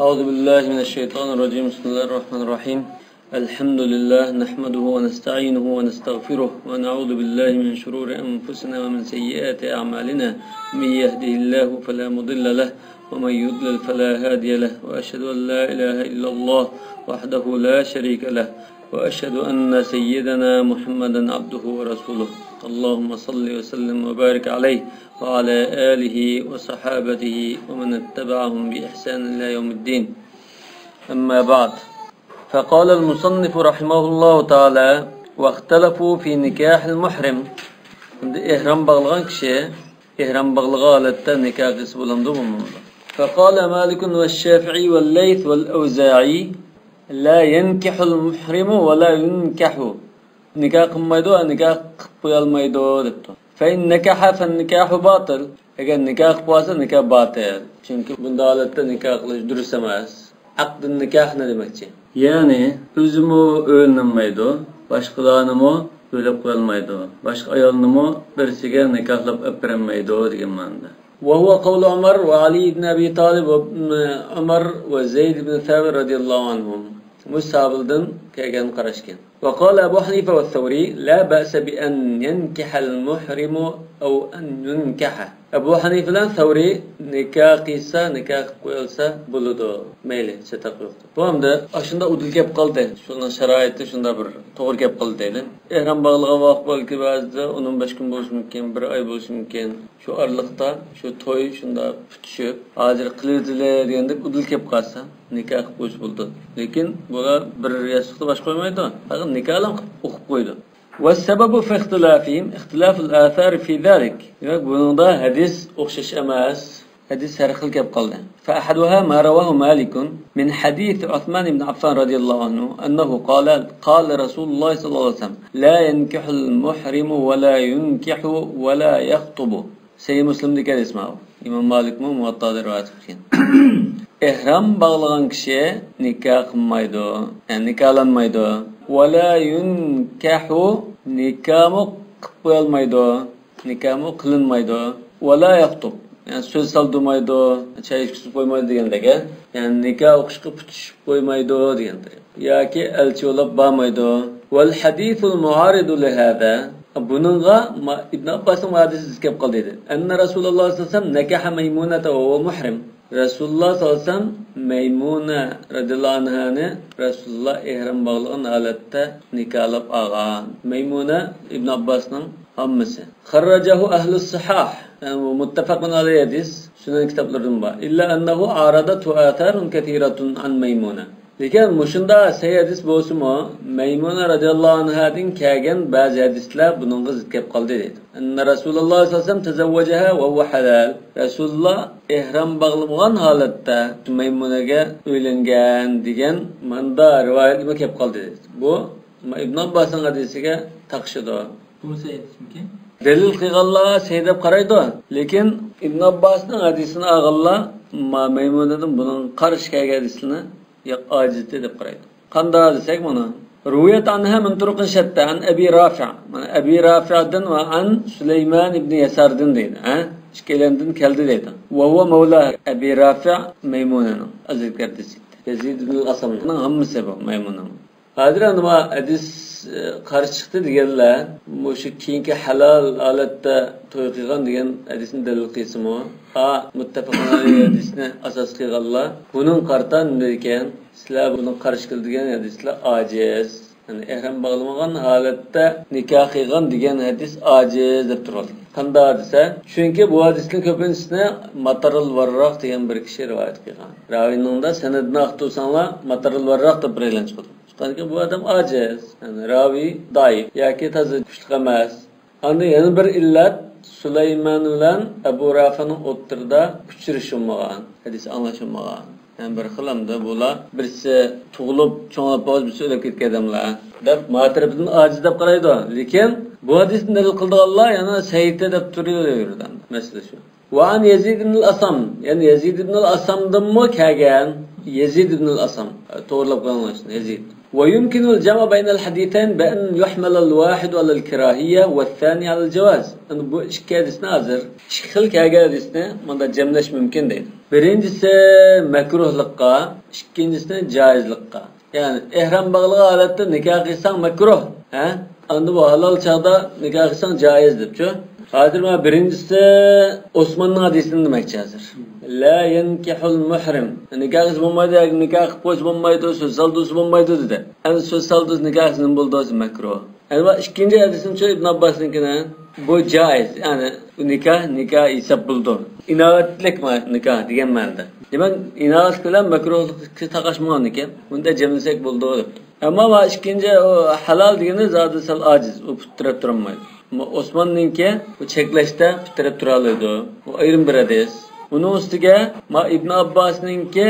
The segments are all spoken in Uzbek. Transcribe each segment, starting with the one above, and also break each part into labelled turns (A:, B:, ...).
A: أعوذ بالله من الشيطان الرجيم. بسم الله الرحمن الرحيم. الحمد لله نحمده ونستعينه ونستغفره ونعوذ بالله من شرور أنفسنا ومن سيئات أعمالنا. من يهده الله فلا مضل له ومن يضلل فلا هادي له، وأشهد أن لا إله إلا الله وحده لا شريك له، وأشهد أن سيدنا محمدا عبده ورسوله. اللهم صل وسلم وبارك عليه وعلى آله وصحابته ومن اتبعهم بإحسان إلى يوم الدين. أما بعد، فقال المصنف رحمه الله تعالى: واختلفوا في نكاح المحرم. إحرام bağlayan kişi إحرام bağlayan halette nikah kısmı bulundu mu? فقال مالك والشافعي والليث والأوزاعي: لا ينكح المحرم ولا ينكح. Nikah kılmaydı, nikah kıyılmaydı depti. فإن نكح فالنكاح باطل. Eğer nikah kılsa nikah batıl. Çünkü bunda halette nikah kılış dürüst emas. Akdın nikah ne demekçi? Yani özümü öğrenilmeydi, başkalarını mı öyle kılmaydı, başka ayalını mı birisiyle nikahlıp öprenmeydi degan ma'noda. وهو قول عمر وعلي بن أبي طالب وابن عمر وزيد بن ثابت رضي الله عنهم. مستعبلدن كأجن قرشكن. وقال أبو حنيفة والثوري: لا بأس بأن ينكح المحرم أو أن ينكح. Ebu Hanife'den Thawri nikah kıysa, nikah koyulsa buludu. Meyli, setak yoktu. Bu hamda aşında udul kep kaldı. Şundan şaraiti, şunda bir doğru kep kaldı deydi. Ehram bağlığa vaqt belki bazıda 15 gün boş mümkün, bir ay boş mümkün. Şu aralıkta, şu toy şunda bütüşüp, acil kılırdılar diyendik udul kep kalsa, nikah boş buldu. Lekin buna bir yasıklı baş koymaydı. Bakın nikahla okup koydu. والسبب في اختلافهم اختلاف الآثار في ذلك. يقولون ده حديث أخشش أماس حديث هرخل كيف قال. فأحدها ما رواه مالك من حديث عثمان بن عفان رضي الله عنه أنه قال رسول الله صلى الله عليه وسلم: لا ينكح المحرم ولا ينكح ولا يخطب. Sahih Müslim'de kez ismağı. İmam Malik mu Muvatta'da rivayet etkin. İhram bağlayan kişi nikah kılmaydı. Yani nikahlanmaydı. وَلَا يُنْكَحُ nikahı kılmaydı. Nikahı kılınmaydı. وَلَا يَخْطُبْ yani söz saldırmaydı, çay içkisi koymaydı degендеги. Yani nikah okuşup pütüşüp koymaydı degендеги. Ya ki elçi olup bağmaydı. وَالْحَدِيثُ الْمُعَارِضُ لِهَذَا. Bununla İbn Abbas'ın hadisi zikap kaldıydı. Enne Resulullah sallallahu aleyhi ve sellem nekaha Meymunete ve o muhrim. Resulullah sallallahu aleyhi ve sellem Meymune radıyallahu anh'ını Resulullah ihram bağlayan halette nikahlap ağan. Meymune İbn Abbas'ın hammisi. Kharracahu ehl-i sihah. Yani muttefakun aleyhi hadis. Sünen kitaplarından var. İlla ennehu aradatu atharun kethiratun an Meymune. Lekin mushunda sahih hadis bo'lsa-mu, Maymuna radhiyallohu anhadan kelgan ba'zi hadislar buningga zikr qildi dedi. Anna Rasululloh sallallohu alayhi vasallam tazawwajaha va huwa halal. Rasululloh ihrom bog'lamagan holatda Maymunaga uylangan degan manda rivoyatga kelib qoldi dedi. Bu Ibn Abbosning hadisiga taqshidi.
B: Bu sahih hadismi?
A: Dalil qilganlar sahih deb qaraydi. Lekin Ibn Abbosning hadisini olganlar Maymunadan buning qarshi kelgan hadisini acizde deb qaraydi. Qanday desek buni? Ruvayat anha min turuqin shatta an Abi Rafi'. Mana Abi Rafi'dan va an Süleyman ibn Yasar'dan deydi. İşkelendan keldi deydi. Wa huwa mawla Abi Rafi' Maymuna'nın aziz kardeşi. Yazid ibn al-Asam'ın hammasi bu Maymuna'nın. Hozir nima hadis qarshi chiqdi deganlar, o'sha keyingi halal holatda to'y qilgan degan hadisni dalil qilsa-mu, muttafaqun alayhi hadisni asos qilganlar buning qartan ekan, sizlar buni qarshi qildigan hadislar ojiz. Yani ihrom bağlamagan holatda nikoh qilgan degan hadis ojiz deb turadi. Qanday desa, chunki bu hadisning ko'pinchisini Matarul Varroq degan bir kishi rivoyat qilgan. Raviyning sanadini aqtuvsanlar Matarul Varroq deb bilan chiqadi. Çünkü bu adam aciz, yani ravi daif, yaki tazı güçlü emas. Anda yana bir illat Süleyman bilan Abu Rafi'nin o'ttirda uchrashilmagan, hadis anglashilmagan. Yani bir xilamda bular birisi tug'ilib, cho'ng'ib bo'lib, birisi o'lib ketgan odamlar. Deb mataribdan aciz deb qaraydi. Lekin bu hadisni dalil qilganlar yana Sayyidda deb turaveradi. Masala shu. Wa an Yazid ibn al-Asam, yani Yazid ibn al-Asamdan mo kelgan Yazid ibn al-Asam. Doğrulab qanlaşın Yazid. ويمكن الجمع بين الحديثين بأن يحمل الواحد على الكراهية والثاني على الجواز. Yani bu iki hadisine hazır. İki xil kelgan hadisni bunda jamlash mumkin deydi. Birincisi makruhlikka, ikkinchisi joizlikka. Yani ihrom bog'liq holatda nikoh qilsang makruh, ha? Endi bu halol chaqda nikoh qilsang joiz debchi. Hozir mana birincisi Osmonning hadisini demoqchi hozir. La yankihul muhrim. Nikoh bo'lmaydi, nikoh qo'sh bo'lmaydi, so'z saldoz bo'lmaydi dedi. Endi so'z saldoz nikohning bo'ldi makruh. Endi bu ikkinchi hadisni Ibn Abbosninkini bu joiz. Yani nikoh hisob bo'ldi. Inovatlik nikoh degan ma'noda. Demak, inoat bilan makruhlikka taqashmagan ekan. Bunda jamlasak bo'ldi debdi. Ammo va ikkinchi halol degani zodi sal ojiz, u putirib turmaydi. Osmonninki bu cheklashda putirib turadi. Bu ayrim bir hadis. Uning ustiga Ibn Abbosninki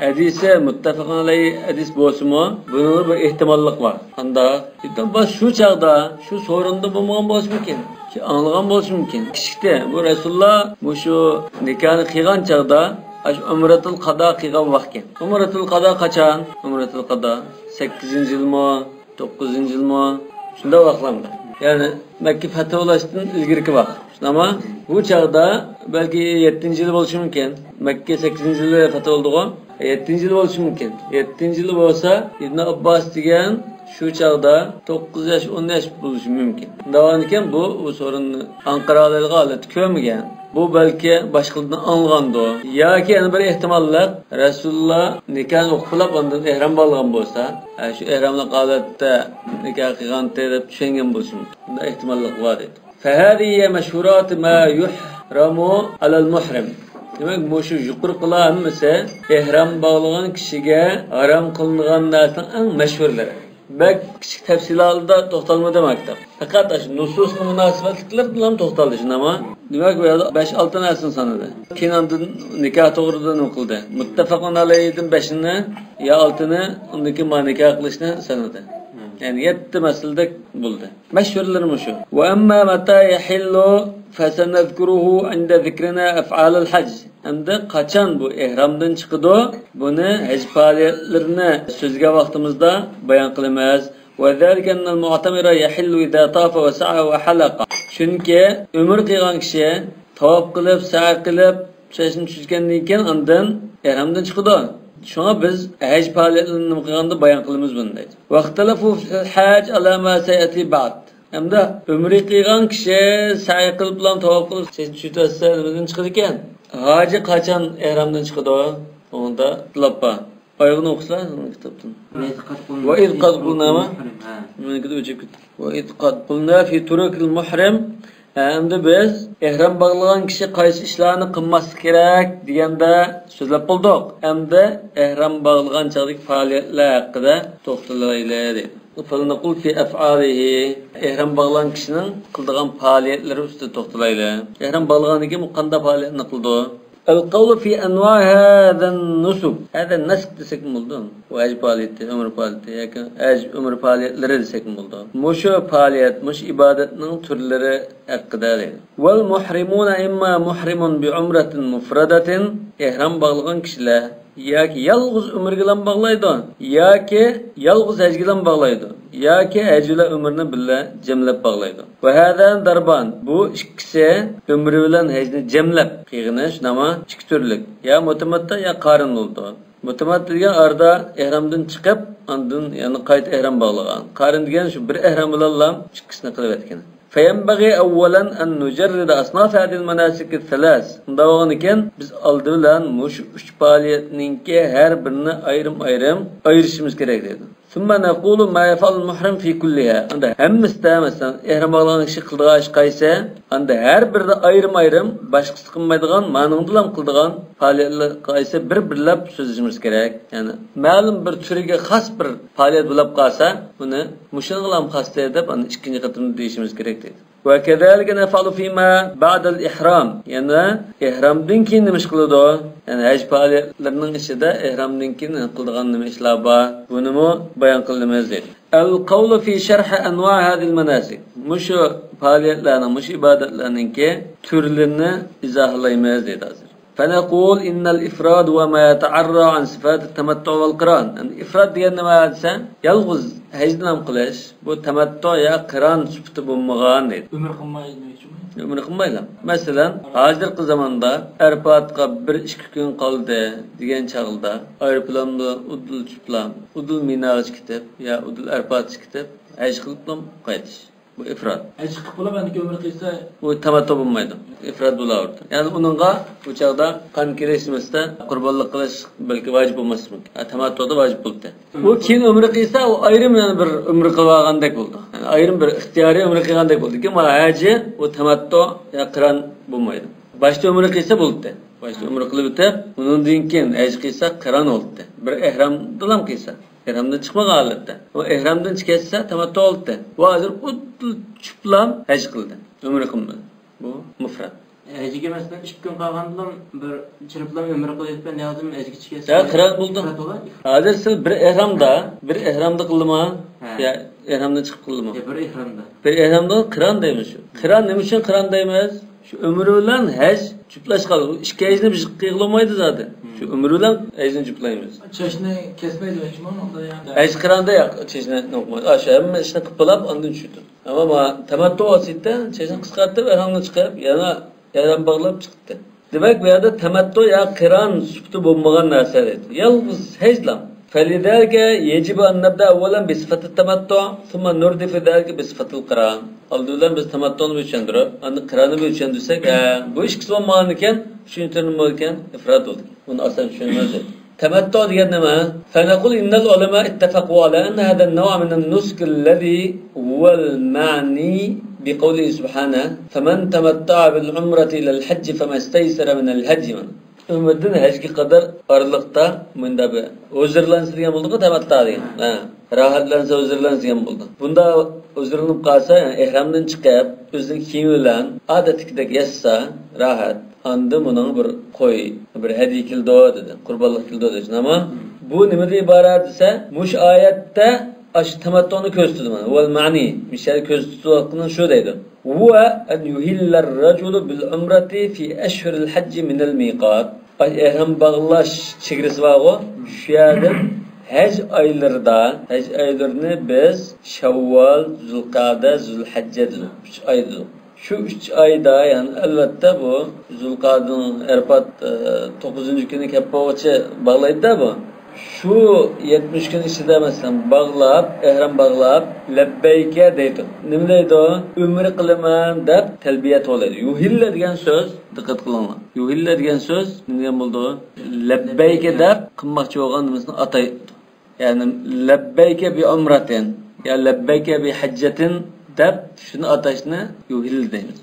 A: hadisi muttafaqun alayhi hadis bo'lsa-mu, buning bir ehtimollik bor. Anda Ibn Abbos shu chaqda, shu so'rinda bo'lmagan bo'lishi mumkin. Ki anlagan bo'lishi mumkin. Kichikda bu Rasululloh bu shu nikohni qilgan chaqda umratul qado qilgan vaqtga. Umratul qado qachon? Umratul qado 8-yilmi, 9-yilmi? Shunda vaqtlarda. Yani Mekke fetholashdan ilgirki vaqt. Ama bu chaqda belki 7-yil bo'lishi mumkin. Mekke 8-yilda fetholdi-ku. 7-yil bo'lishi mumkin. 7-yil bo'lsa Ibn Abbos degan shu chaqda 9 yosh, 10 yosh bo'lishi mumkin. Davom ekan bu so'rinni Anqaradagi holat ko'rmagan. Bu belki başqalardan anlagandi. Yoki yana bir ehtimollar Rasululloh nikohni o'qib ondan ihrom bo'lgan bo'lsa, shu ihromli holatda nikoh qilgan deb tushungan bo'lsin. Bunda ehtimollar bor edi. Fahadiya mashhurat ma yuhramu alal muhrim. Demak, bu shu yuqorqilar hammasi ihrom bog'lagan kishiga harom qilingan narsaning eng mashhurlari. Bak kichik tafsilotlarda to'xtalmadi maktab. Faqat shu nususning munosabatliklari bilan to'xtaldi shunama. Demak, bu yerda 5-6 narsani sanadi. Kenandan nikoh to'g'ridan o'qildi. Muttafaqun alayhidan 5ni yo 6ni undagi nikoh qilishni sanadi. Yani 7 masalada bo'ldi. Mashhurlarimiz shu. Va amma mata yahillu fasanadkuruhu inda zikrina af'al al-hajj. Endi qachon bu ihromdan chiqdi? Buni haj faoliyatlarini so'zga vaqtimizda bayon qilamiz. Va zalika al-mu'tamira yahillu idha tafa wa sa'a wa halaqa. Chunki umr qilgan kishi tavof qilib, sa'a qilib, chashni tushgandan keyin undan ihromdan chiqdi. Şuna biz haj faoliyatlarini qilganda bayon qilamiz bunday. Vaqtalafu fil haj ala ma sayati ba'd. Hamda umri qilgan kishi sa'i qilib bilan tavof qilib tushitasidan chiqadi ekan. Haji qachon ihromdan chiqadi? Unda tilappa. Oyog'ini o'qislar kitobdan. Va id qad qulnama. Menga o'chib ketdi. Va id qad qulna fi turukil muhrim. Endi biz ihrom bog'lagan kishi qaysi ishlarni qilmaslik kerak deganda so'zlab qoldik. Endi ihrom bog'lagan chaqdagi faoliyatlar haqida to'xtalaylik dedi. Falnaqul fi af'alihi. Ihrom bog'lagan kishining qildigan faoliyatlari ustida to'xtalaylik. Ihrom bog'laganiga qanday faoliyatni qildi? القول في أنواع هذا النسك هذا النسك desek bo'ldi. Vajib faoliyat, umr faoliyati yoki umr faoliyatlari desek bo'ldi. Mushu faoliyat, mush ibodatning turlari haqida deydi. Wal muhrimuna imma muhrimun bi umratin mufradatin ihrom bog'lagan kishilar yoki yolg'iz umr bilan bog'laydi, yoki yolg'iz haj bilan bog'laydi, yoki haj bilan umrni birga jamlab bog'laydi. Va hadan darban bu ikkisi umr bilan hajni jamlab qilgani shunama ikki turlik. Ya mutamatta ya qarin bo'ldi. Mutamatta degan arda ihromdan chiqib, ondan yana qayta ihrom bog'lagan. Qarin degan shu bir ihrom bilan ikkisini qilib etgan. فينبغي أولا أن نجرد أصناف هذه المناسك الثلاث. Davamı iken biz aldı bilen muş üç faaliyetninki her birini ayrım ayırışımız gerek dedi. ثم نقول ما يفعل المحرم في كلها. Anda hemmiste mesela ihram bağlanan kişi kıldığı iş kaysa, anda her birde ayrım başkası kılmaydıgan, manındılan kıldıgan faaliyetler kaysa birlep sözleşimiz gerek. Yani malum bir türüge khas bir faaliyet bulup kalsa, bunu muşanılan hasta edip, ikinci katını değişimiz gerek dedi. وكذلك نفعل فيما بعد الإحرام. Yani ihramdan keyin nima ish qiladi? Yani haj faoliyatlarning ichida ihramdan keyin qiladigan nima ishlar bor? Buni bayon qilamiz dedi. Al-qawlu fi sharh anwa' hadhihi al-manasik. Mushu faoliyatlarning, mush ibodatlarningki turlarini izohlaymiz dedi hozir. فنقول إن الإفراد هو ما يتعرى عن صفات التمتع والقران. الإفراد ديالنا ما هذا يلغز هجدنا مقلاش bu tamattu ya qiron sufti bo'lmagan edi.
B: Ömür qilmaydi demoqchimi?
A: Ömür qilmaylar. Masalan, hozirgi zamonda aeroportga 1-2 kun qoldi degan chaqilda aeroplanni udul chuplam, udul minaga chiqib ya udul aeroportga chiqib haj qilib qaytish. Bu ifrod.
B: Haj qilib bo'lib endi ömür qilsa
A: bu tamattu bo'lmaydi. Ifrod bo'lardi. Ya'ni uningga bu chaqda qon kelishmasda qurbonlik qilish balki vojib bo'lmas mumkin. Tamattuda vojib bo'ldi. Bu keyin umr qilsa, u ayrim bir umr qilgandek bo'ldi. Yani ayrim bir ixtiyoriy umr qilgandek bo'ldi. Mana haji u tamattu ya qiron bo'lmaydi. Boshqa umr qilsa bo'ldi. Boshqa umr qilib o'tib, undan keyin haj qilsa qiron bo'ldi. Bir ihrom qilsa ehramdan chiqmagan holatda. O ehramdan chiqsa tamattu oldi. Bu hozir udul chuplam haj qildi. Umr qilmadi. Bu mufrad.
B: Hajga masalan 3 kun qolgandan bir chiriplam ömür qilib lazım hajga chiqsa.
A: Ya qiron bo'ldi. Hozir siz bir ehramda qildimi? Ya ehramdan chiqib qildimi?
B: Bir ehramda.
A: Bir ehramda qiron deymiz shu. Qiron nima uchun qiron deymiz? Şu ömrü bilan haj juplash qoldi. Ikki hajni biz qilolmaydi zaten. Şu ömrü bilan hajni juplaymiz.
B: Chashni kesmaydi demoqchimi unda yani.
A: Haj qironda yo'q, chashni no'qmaydi. O'sha hamma ishni qilib ondan tushdi. Ammo tamattu olsida chashni qisqartirib ehramdan chiqib, yana ehram bog'lab chiqdi. Demak, bu yerda tamattu ya qiron sufti bo'lmagan narsa edi. Yalnız hajlam. فلذلك يجب أن نبدأ أولا بصفة التمتع ثم نردف ذلك بصفة القران. Aldılar biz tamattu'nu büyütçendirip, andı kıranı büyütçendirsek, bu iş kısmı mağanıken, düşüntürün mağanıken ifrat oldu. Bunu aslan düşünmez oldu. Temattu diyen ne? فنقول إن العلماء اتفقوا على أن هذا النوع من النسك الذي هو المعني بقوله سبحانه فمن تمتع بالعمرة إلى الحج فما استيسر من الهدي. Ümmedin hajga qadar orliqda bunda bir o'zirlansigan bo'ldi-ku tamattu degan. Rahatlansa o'zirlansigan bo'ldi. Bunda o'zirinib qolsa, yani ehramdan chiqib, o'zining kiyimi bilan odatdagidek yassa, rahat. Endi buning bir qo'y, bir hadiya kildi dedi. Qurbonlik kildi dedi. Ama bu nimadan iborat desa, mush oyatda ash tamattuni ko'rsatdi mana. Val ma'ni, mishal ko'rsatayotgan shu deydi. Huwa an yuhilla ar-rajulu bil umrati fi ashhur al-hajj min al-miqat. Ehram bağlash chegarasi bor-ku, shu yerda haj oylarini biz Shavvol, Zulqa'da, Zulhajja 3 oydir. Şu 3 ayda yani albatta bu Zulqa'nın Arafat 9-günü kappogacha bağlaydı da bu. Şu 70 gün içinde mesela ehram bağlab, lebbeyke deydi. Nima deydi o? Umr qilaman deb talbiyat olaydi. Yuhilla degan so'z, diqqat qilinglar. Yuhilla degan so'z nima bo'ldi? Lebbeyke deb qilmoqchi bo'lgan nimasini ataydi. Yani lebbeyke bi umratin, ya lebbeyke bi hajjatin deb shuni atashni yuhilla deymiz.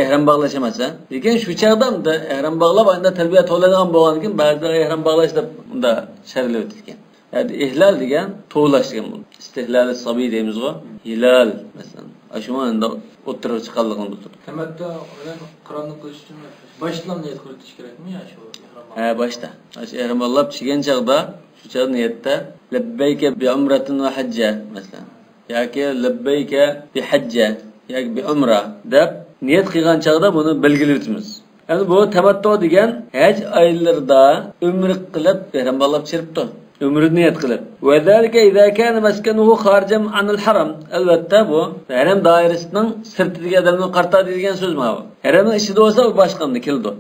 A: Ehram bağlaşamasa, lekin shu chaqdan da ehram bağlab anda talbiya to'ladigan bo'lgan ekan, ba'zilar ehram bağlash deb unda sharhlab o'tgan. Yani ihlal degan to'lash degan bu. İstihlal sabiy deymiz-ku. Hilal masalan. Ashumanda o'tirib chiqqanligini bildirdi.
B: Tamattu bilan qironlik qilish uchun boshdan niyat qilish kerakmi yo shu ehrom?
A: Ha, boshda. Shu ehram bağlab chiqqan chaqda shu chaq niyatda labbayka bi umratin va hajja masalan. Yoki labbayka bi hajja yoki bi umra deb niyat qilgan chaqda buni belgilaymiz. Yani bu tamattu degan haj oylarida umr qilib ehram bağlab chiribdi. Umrni niyat qilib. Va zalika iza kana maskanuhu kharijan anil haram. Albatta bu haram doirasining sirtidagi odamni qartadi degan so'z ma bu. Haramning ichida bo'lsa u boshqanni keldi.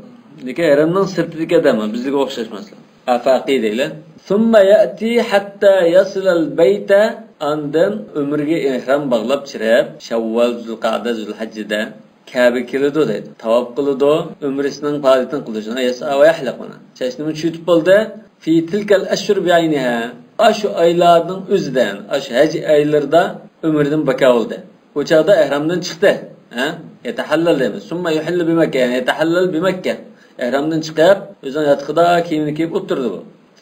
A: Lekin haramning sirtidagi odami bizga o'xshashmaslar. Afaqi deylar. Summa ya'ti hatta yasila al-bayta andan umrga ehram bağlab chirib, Shavvol, Zulqa'da, Zulhajjada Kabe keladi deydi. Tavob qiladi, umrisining faoliyatini qilishini yasa va yahlaq mana. Chashnimi tushib bo'ldi. Fi tilkal ashhur bi'ayniha. Ashu oylarning o'zidan, ashu haj oylarida umridan baka bo'ldi. Bu chaqda ehramdan chiqdi. Yatahallal deymiz. Summa yuhillu bi Makka, yani yatahallal bi Makka. Ehramdan chiqib, o'zining yotqida kiyimini kiyib o'tirdi bu.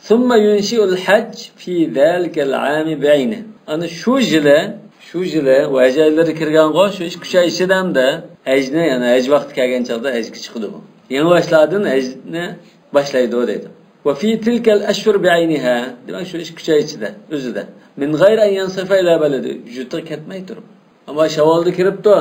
A: Summa yunshi'ul hajj fi zalikal 'ami bi'aynihi. Ana shu yili va haj oylari kirgan-ku, shu 2 oy ichidan da hajni, yani haj vaqti kelgan chaqda hajga chiqdi bu. Yangi boshladin hajni boshlaydi deydi. Ve fi tilkal ashhur bi'ayniha. Demak shu 2 oy ichida o'zida. Min g'ayri an yansafa ila baladi. Juda ketmay turib. Ammo Shavvolda kiribdi.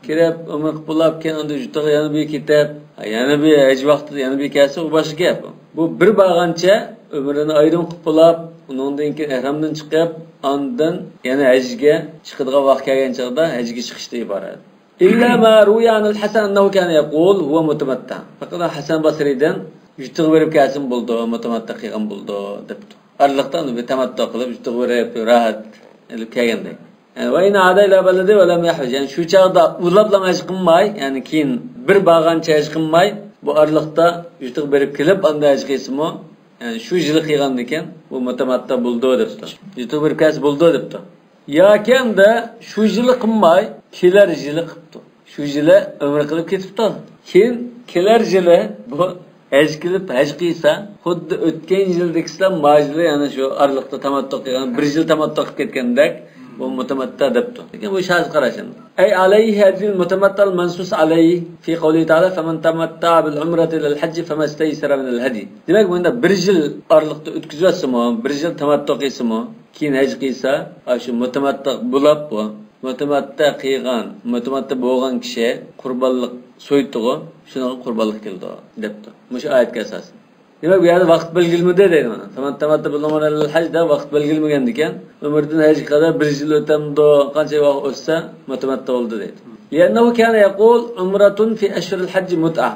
A: kirib umr qilib keyin juda yana bir ketib, yana bir haj vaqtida yana bir kelsa, u boshqa gap. Bu bir bag'ancha umrini ayrim qilib, undan keyin ihramdan chiqib, ondan yana hajga chiqadigan vaqt kelgan chog'da hajga chiqishda iborat. İlla ma ruya anil Hasan annahu kana yaqul huwa mutamatta. Faqat Hasan Basri'dan yutuq berib kelsin bo'ldi, mutamatta qilgan bo'ldi debdi. Arliqdan bir tamattu qilib yutuq berib rahat elib kelganda. Yani va ina ada ila baladi va lam yahj. Yani shu chaqda ulablam haj qilmay, yani keyin bir bag'ancha haj qilmay, bu arliqda yutuq berib kelib anda haj qilsimi, yani shu yil qilgandan keyin bu mutamatta bo'ldi debdi. Yutuq berib kelsa bo'ldi debdi. Yoki de shu yili qilmay, kelar yili qilibdi. Shu yili umr qilib ketibdi. Keyin kelar yili bu haj qilib haj qilsa, xuddi o'tgan yildagilar majli, ya'ni shu arliqda tamattu qilgan, bir yil tamattu qilib ketgandek bu mutamatta debdi. Lekin bu shart qarashin. Ay alayhi hadil mutamattal mansus alayhi fi qawli ta'ala faman tamatta bil umrati lil hajj famastaysara min al hadi. Demak, bunda bir yil arliqda o'tkazyapsizmi, bir yil tamattu qilsizmi, keyin haj qilsa, shu mutamatta bo'lib bu mutamatta qilgan, mutamatta bo'lgan kishi qurbonlik so'ytug'i, shunaqa qurbonlik qildi debdi. Mush oyatga asosan. Demak, bu yerda vaqt belgilmadi deydi mana. Tamatta bilan hajda vaqt belgilmagan ekan, umrdan haj qadar bir yil o'tamdi, qancha vaqt o'tsa mutamatta bo'ldi deydi. Li'annahu kana yaqul umratun fi ashhuril hajj mut'a.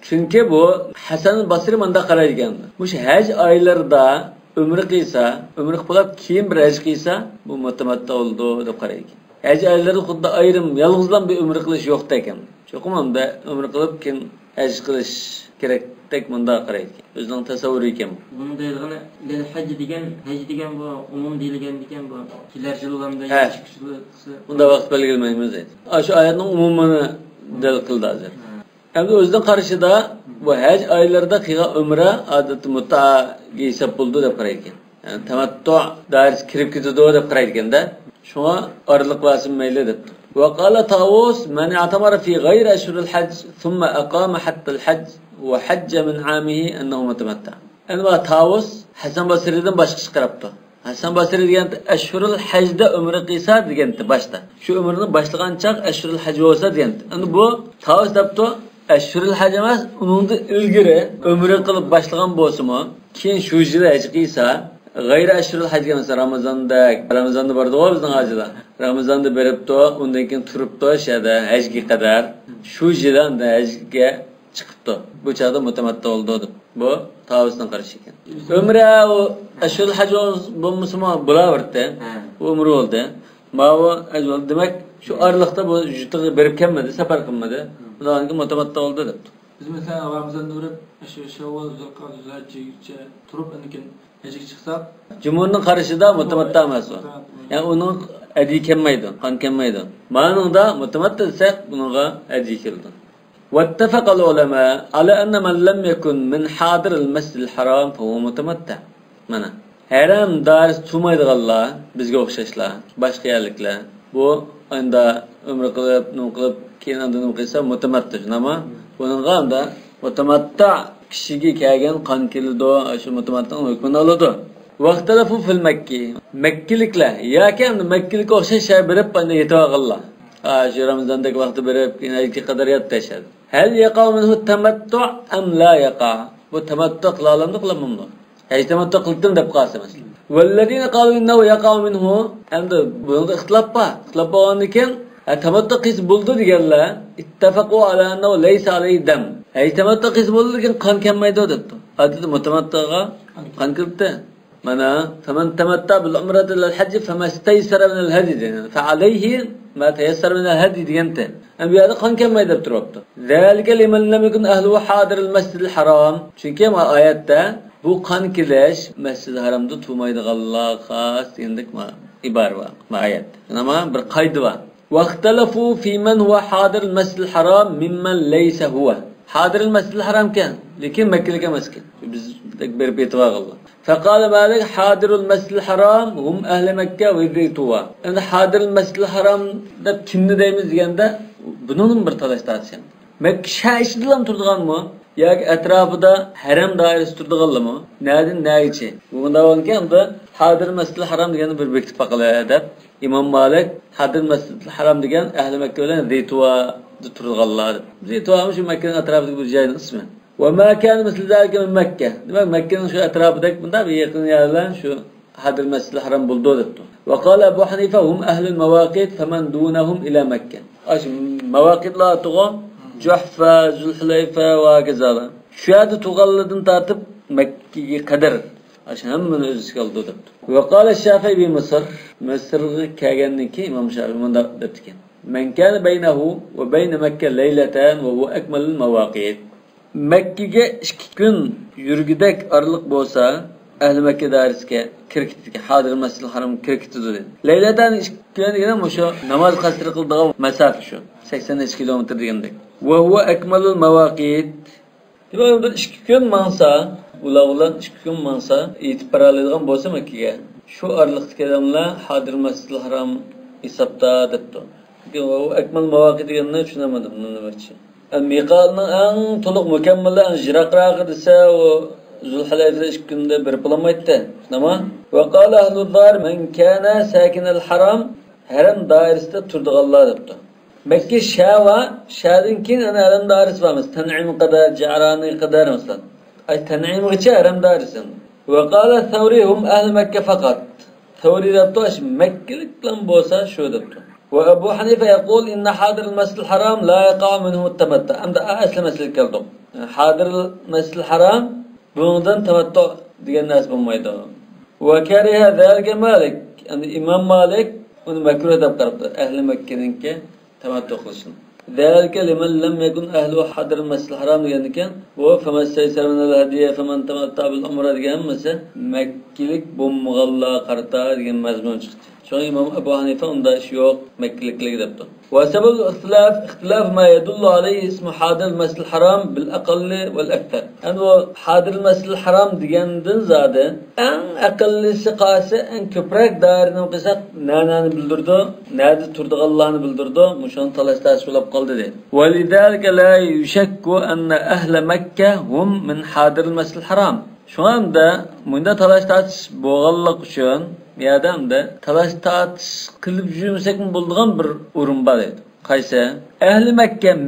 A: Chunki bu Hasan Basri manda qaraydigan. Mush haj oylarida umr qilsa, umr qilib keyin bir haj qilsa, bu mutamatta bo'ldi deb qaraydi. Haj oylari xuddi ayrim yolg'izdan bir umr qilish yo'q ekan. Cho'qimda umr qilib keyin haj qilish kerak tek munda qaraydi. O'zining tasavvuri ekan.
C: Buni deyilgani lil haj degan bu umum deyilgan ekan bu. Kelar yillarda chiqishisi.
A: Bunda vaqt belgilamaymiz deydi. Shu oyatning umumini dalil qildi hozir. Endi o'zining qarashida bu haj oylarida qilgan umra odat mutta hisob bo'ldi deb qaraydi. Yani tamattu dairasi kirib ketdi deb qaraydi ekanda. Shunga orliq vasim mayli debdi. وقال طاووس من اعتمر في غير أشهر الحج ثم أقام حتى الحج وحج من عامه أنه متمتع. أنا طاووس حسن بصري'den başka çıkarıptı. Hasan Basri degan Ashhurul Hajda umr qilsa degandi boshda. Shu umrni boshlagan chaq Ashhurul Haj bo'lsa degandi. Endi bu Taos debdi Ashhurul Haj emas, uningda ilgari umr qilib boshlagan bo'lsa-mu, keyin shu yil haj qilsa, g'ayri Ashhurul Haj emas, Ramazonda bordi bizning hajda. Ramazonda beribdi, undan keyin turibdi shada hajga qadar. Shu yildan hajga chiqibdi. Bu chaqda mutamatta bo'ldi. Bu Tavusdan qarash ekan. Umra o Ashhurul Haj bo'lmasa bo'laverdi. Bu umr bo'ldi. Ma'vo ajval demak shu orliqda bu yutug'i berib kelmadi, safar qilmadi. Bundan keyin mutamatta bo'ldi debdi.
B: Biz mesela Ramazonda urib, shu Shavvol, Zulqa'da, Hajgacha turib, undan hajga chiqsak,
A: Jumhurning qarashida mutamatta emas u. Ya'ni uning adi kelmaydi, qon kelmaydi. Ma'noda mutamatta desak, bunga adi keldi. واتفق العلماء على أن من لم يكن من حاضر المسجد الحرام فهو متمتع. Mana haram daris tumaydiganlar bizga o'xshashlar, boshqa yerliklar. Bu endi umr qilib, keyin unda nima qilsa mutamatta. Nima? Buningga hamda mutamatta kishiga kelgan qon keldi, shu mutamattaning hukmini oladi. Vaqtalafu fil Makki. Makkiliklar yoki ham Makkilikka o'xshash shay berib endi yetag'illar. Shu Ramazondagi vaqtda berib, keyin aytga qadar yotishadi. Hal yaqa minhu tamattu am la yaqa? Bu tamattu qilalamdi, qilamamdi? Haj tamattu qildim deb qolsa masalan. Vallazina qalu innahu yaqa minhu, endi bunda ixtilof bor. Ixtilof bo'lgandan keyin tamattu qis bo'ldi deganlar ittafaqu ala annahu laysa alayhi dam. Haj tamattu qis bo'ldi lekin qon kelmaydi debdi. Adida mutamattuga qon kirdi. Mana faman tamatta bil umrati lil hajj famastaysara min al hadi. Fa alayhi ma tayassara min al hadi deganda. Bu yerda qon kelmaydi deb turibdi. Zalika liman lam yakun ahlu hadir al masjid al haram. Chunki ma oyatda bu qon kelish masjid haramda turmaydiganlar xos degandik ibar bor. Ma oyat. Nima bir qoida bor. Vaqtalafu fi man huwa hadir al masjid al haram mimman laysa huwa. Hadir al masjid al haram kan, lekin Makkaga emas ekan. Biz berib aytibaqlar. فقال مالك حاضر المسجد الحرام هم أهل مكة وذيتوا. أن حاضر المسجد الحرام ده kimni deymiz deganda bunun bir talash tartishgan. Makka shahridan turdiganmi yoki atrofida haram doirasi turdiganmi? Nadin nayichi. Bunda bo'lgan Hadir Masjidil Haram degani bir bekitib baqalar deb İmam Malik Hadir Masjidil Haram degan ahli Makka bilan Zeytuada turganlar. Zeytuada shu Makkaning atrofidagi bir joyning ismi. Wa ma kana misl zalika min Makka. Demak Makkaning shu atrofidagi bunday bir yaqin yerlar shu Hadir Masjidil Haram bo'ldi debdi. Wa qala Abu Hanifa hum ahlul mawaqit faman dunahum ila Makka. Ash mawaqitlar tug'an Juhfa, Zulhulayfa va kazalar. Shu yerda tug'anlardan tortib Makkaga qadar ash hammani o'z ichiga oldi debdi. Va qala Shafi'i bi Misr, Misrga kelgandan keyin Imom Shafi'i bunda debdi. Men kana baynahu va bayna Makka laylatan va huwa akmalul mawaqit. Makkaga 2 kun yurgidak araliq bo'lsa, ahli Makka dairasiga kirkitga Hadir Masjidil Haram kirkitdi dedi. Laylatan 2 kun degani o'sha namoz qasr qildigan masofa shu 83 kilometr degandek. Va huwa akmalul mawaqit. Demak, bir 2 kun mansa, ular 2 kun mansa yetib boradigan bo'lsa Makkaga. Shu araliqdagi odamlar Hadir Masjidil Haram hisobda debdi. Bu akmal mawaqit deganni tushunamadim nimachi. Miqatning eng to'liq mukammali jiraqrog'i desa u Zulhulayfa 2 kunda bir bo'lmaydi. Nima? Va qala ahlul dar man kana sakinal haram haram doirasida turdiganlar debdi. Makka Shava, Shadin keyin ana haram doirasi bormiz. Tan'im qadar, Ja'rani qadar masalan. Ay Tan'imgacha haram doirasi. Va qala Thawri hum ahli Makka faqat. Thawri debdi ash Makkalik bilan bo'lsa shu debdi. Wa Abu Hanifa yaqul inna Hadir al-Masjid al-Haram la yaqa minhu at-tamattu. Amda asl masal keldim. Hadir al-Masjid al-Haram bundan tamattu degan narsa bo'lmaydi. Va kariha zalika Malik. Yani İmam Malik uni makruh deb qarabdi. Ahli Makkaninki tamattu qilishni. Zalika liman lam yakun ahlu Hadir al-Masjid al-Haram degan ekan. Va famassaysa min al-hadiya faman tamatta bil umra degan bo'lsa, Makkilik bo'lmaganlar qarta degan mazmun chiqdi. Şoň İmam Abu Hanifa unda iş yo'q, Makkaliklik debdi. Wa sabab ikhtilaf ma yadullu alayhi ismu Hadir Masjidil Haram bil aqalli wal akthar. Ani o Hadir Masjidil Haram degandan zodi eng aqallisi qasi eng ko'proq dairni qilsak nanani bildirdi, nada turdiganlarni bildirdi, mushon talash bo'lib qoldi dedi. Wa lidalika la yushakku anna ahli Makka hum min Hadir Masjidil Haram. Şoňda munda talash bo'lganlik uchun yadamda talash qilib yurmasakmi bo'ladigan bir o'rin bor edi. Qaysi? Ahli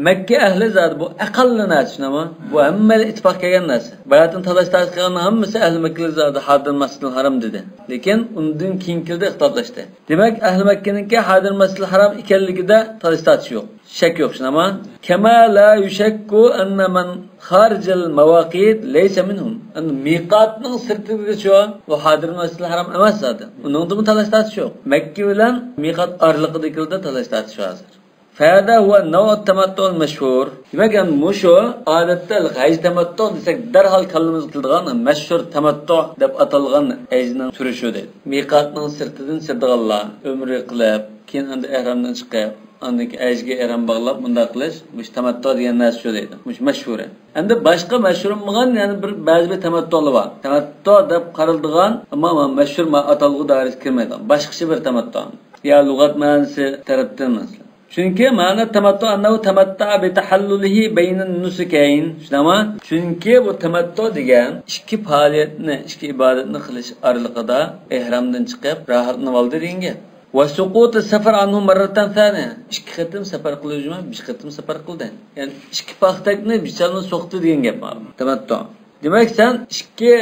A: Makka ahli zot bu aqalli narsa, nima? Bu hamma ittifoq kelgan narsa. Bayatın talash qilgan hammasi ahli Makka zoti Hadir Masjidil Haram dedi. Lekin undan keyingilda ixtiloflashdi. Demak, ahli Makkaninki Hadir Masjidil Haram ekanligida talash yo'q. Shak yo'q, nima? Kama la yushakku anna man kharijal mawaqit laysa minhum. Ani miqatning sirtiga shu va Hadir Masjidil Haram emas zoti. Uningda talash yo'q. Makka bilan miqat oraliqidagida talash shu hozir. Fada huwa naw' tamattu al-mashhur. Demak, musho odatda g'ayz tamattu desak darhol kallamiz qildigan mashhur tamattu deb atalgan ajning turi shu deydi. Miqatning sirtidan sirdiganlar umri qilib, keyin endi ihramdan chiqib, andaki ajga ihram bog'lab bunda qilish, bu tamattu degan narsa shu deydi. Bu mashhur. Endi boshqa mashhur bo'lgan, ya'ni bir ba'zi bir tamattular bor. Tamattu deb qaraldigan, ammo mashhur atalg'u doirasiga kirmaydi. Boshqacha bir tamattu. Ya lug'at ma'nosi tarafdan masalan. Çünkü ma'na tamattu annahu tamatta bi tahallulihi baynan nusukayn. Shunama? Chunki bu tamattu degan ikki faoliyatni, ikki ibodatni qilish oralig'ida ihramdan chiqib, rohatni oldi degan. Va suqut safar anhu marratan thaniya. Ikki qatim safar qilishma, bir qatim safar qildi. Ya'ni ikki paxtakni bichalni so'qdi degan gap bor. Tamattu. Demek sen ikki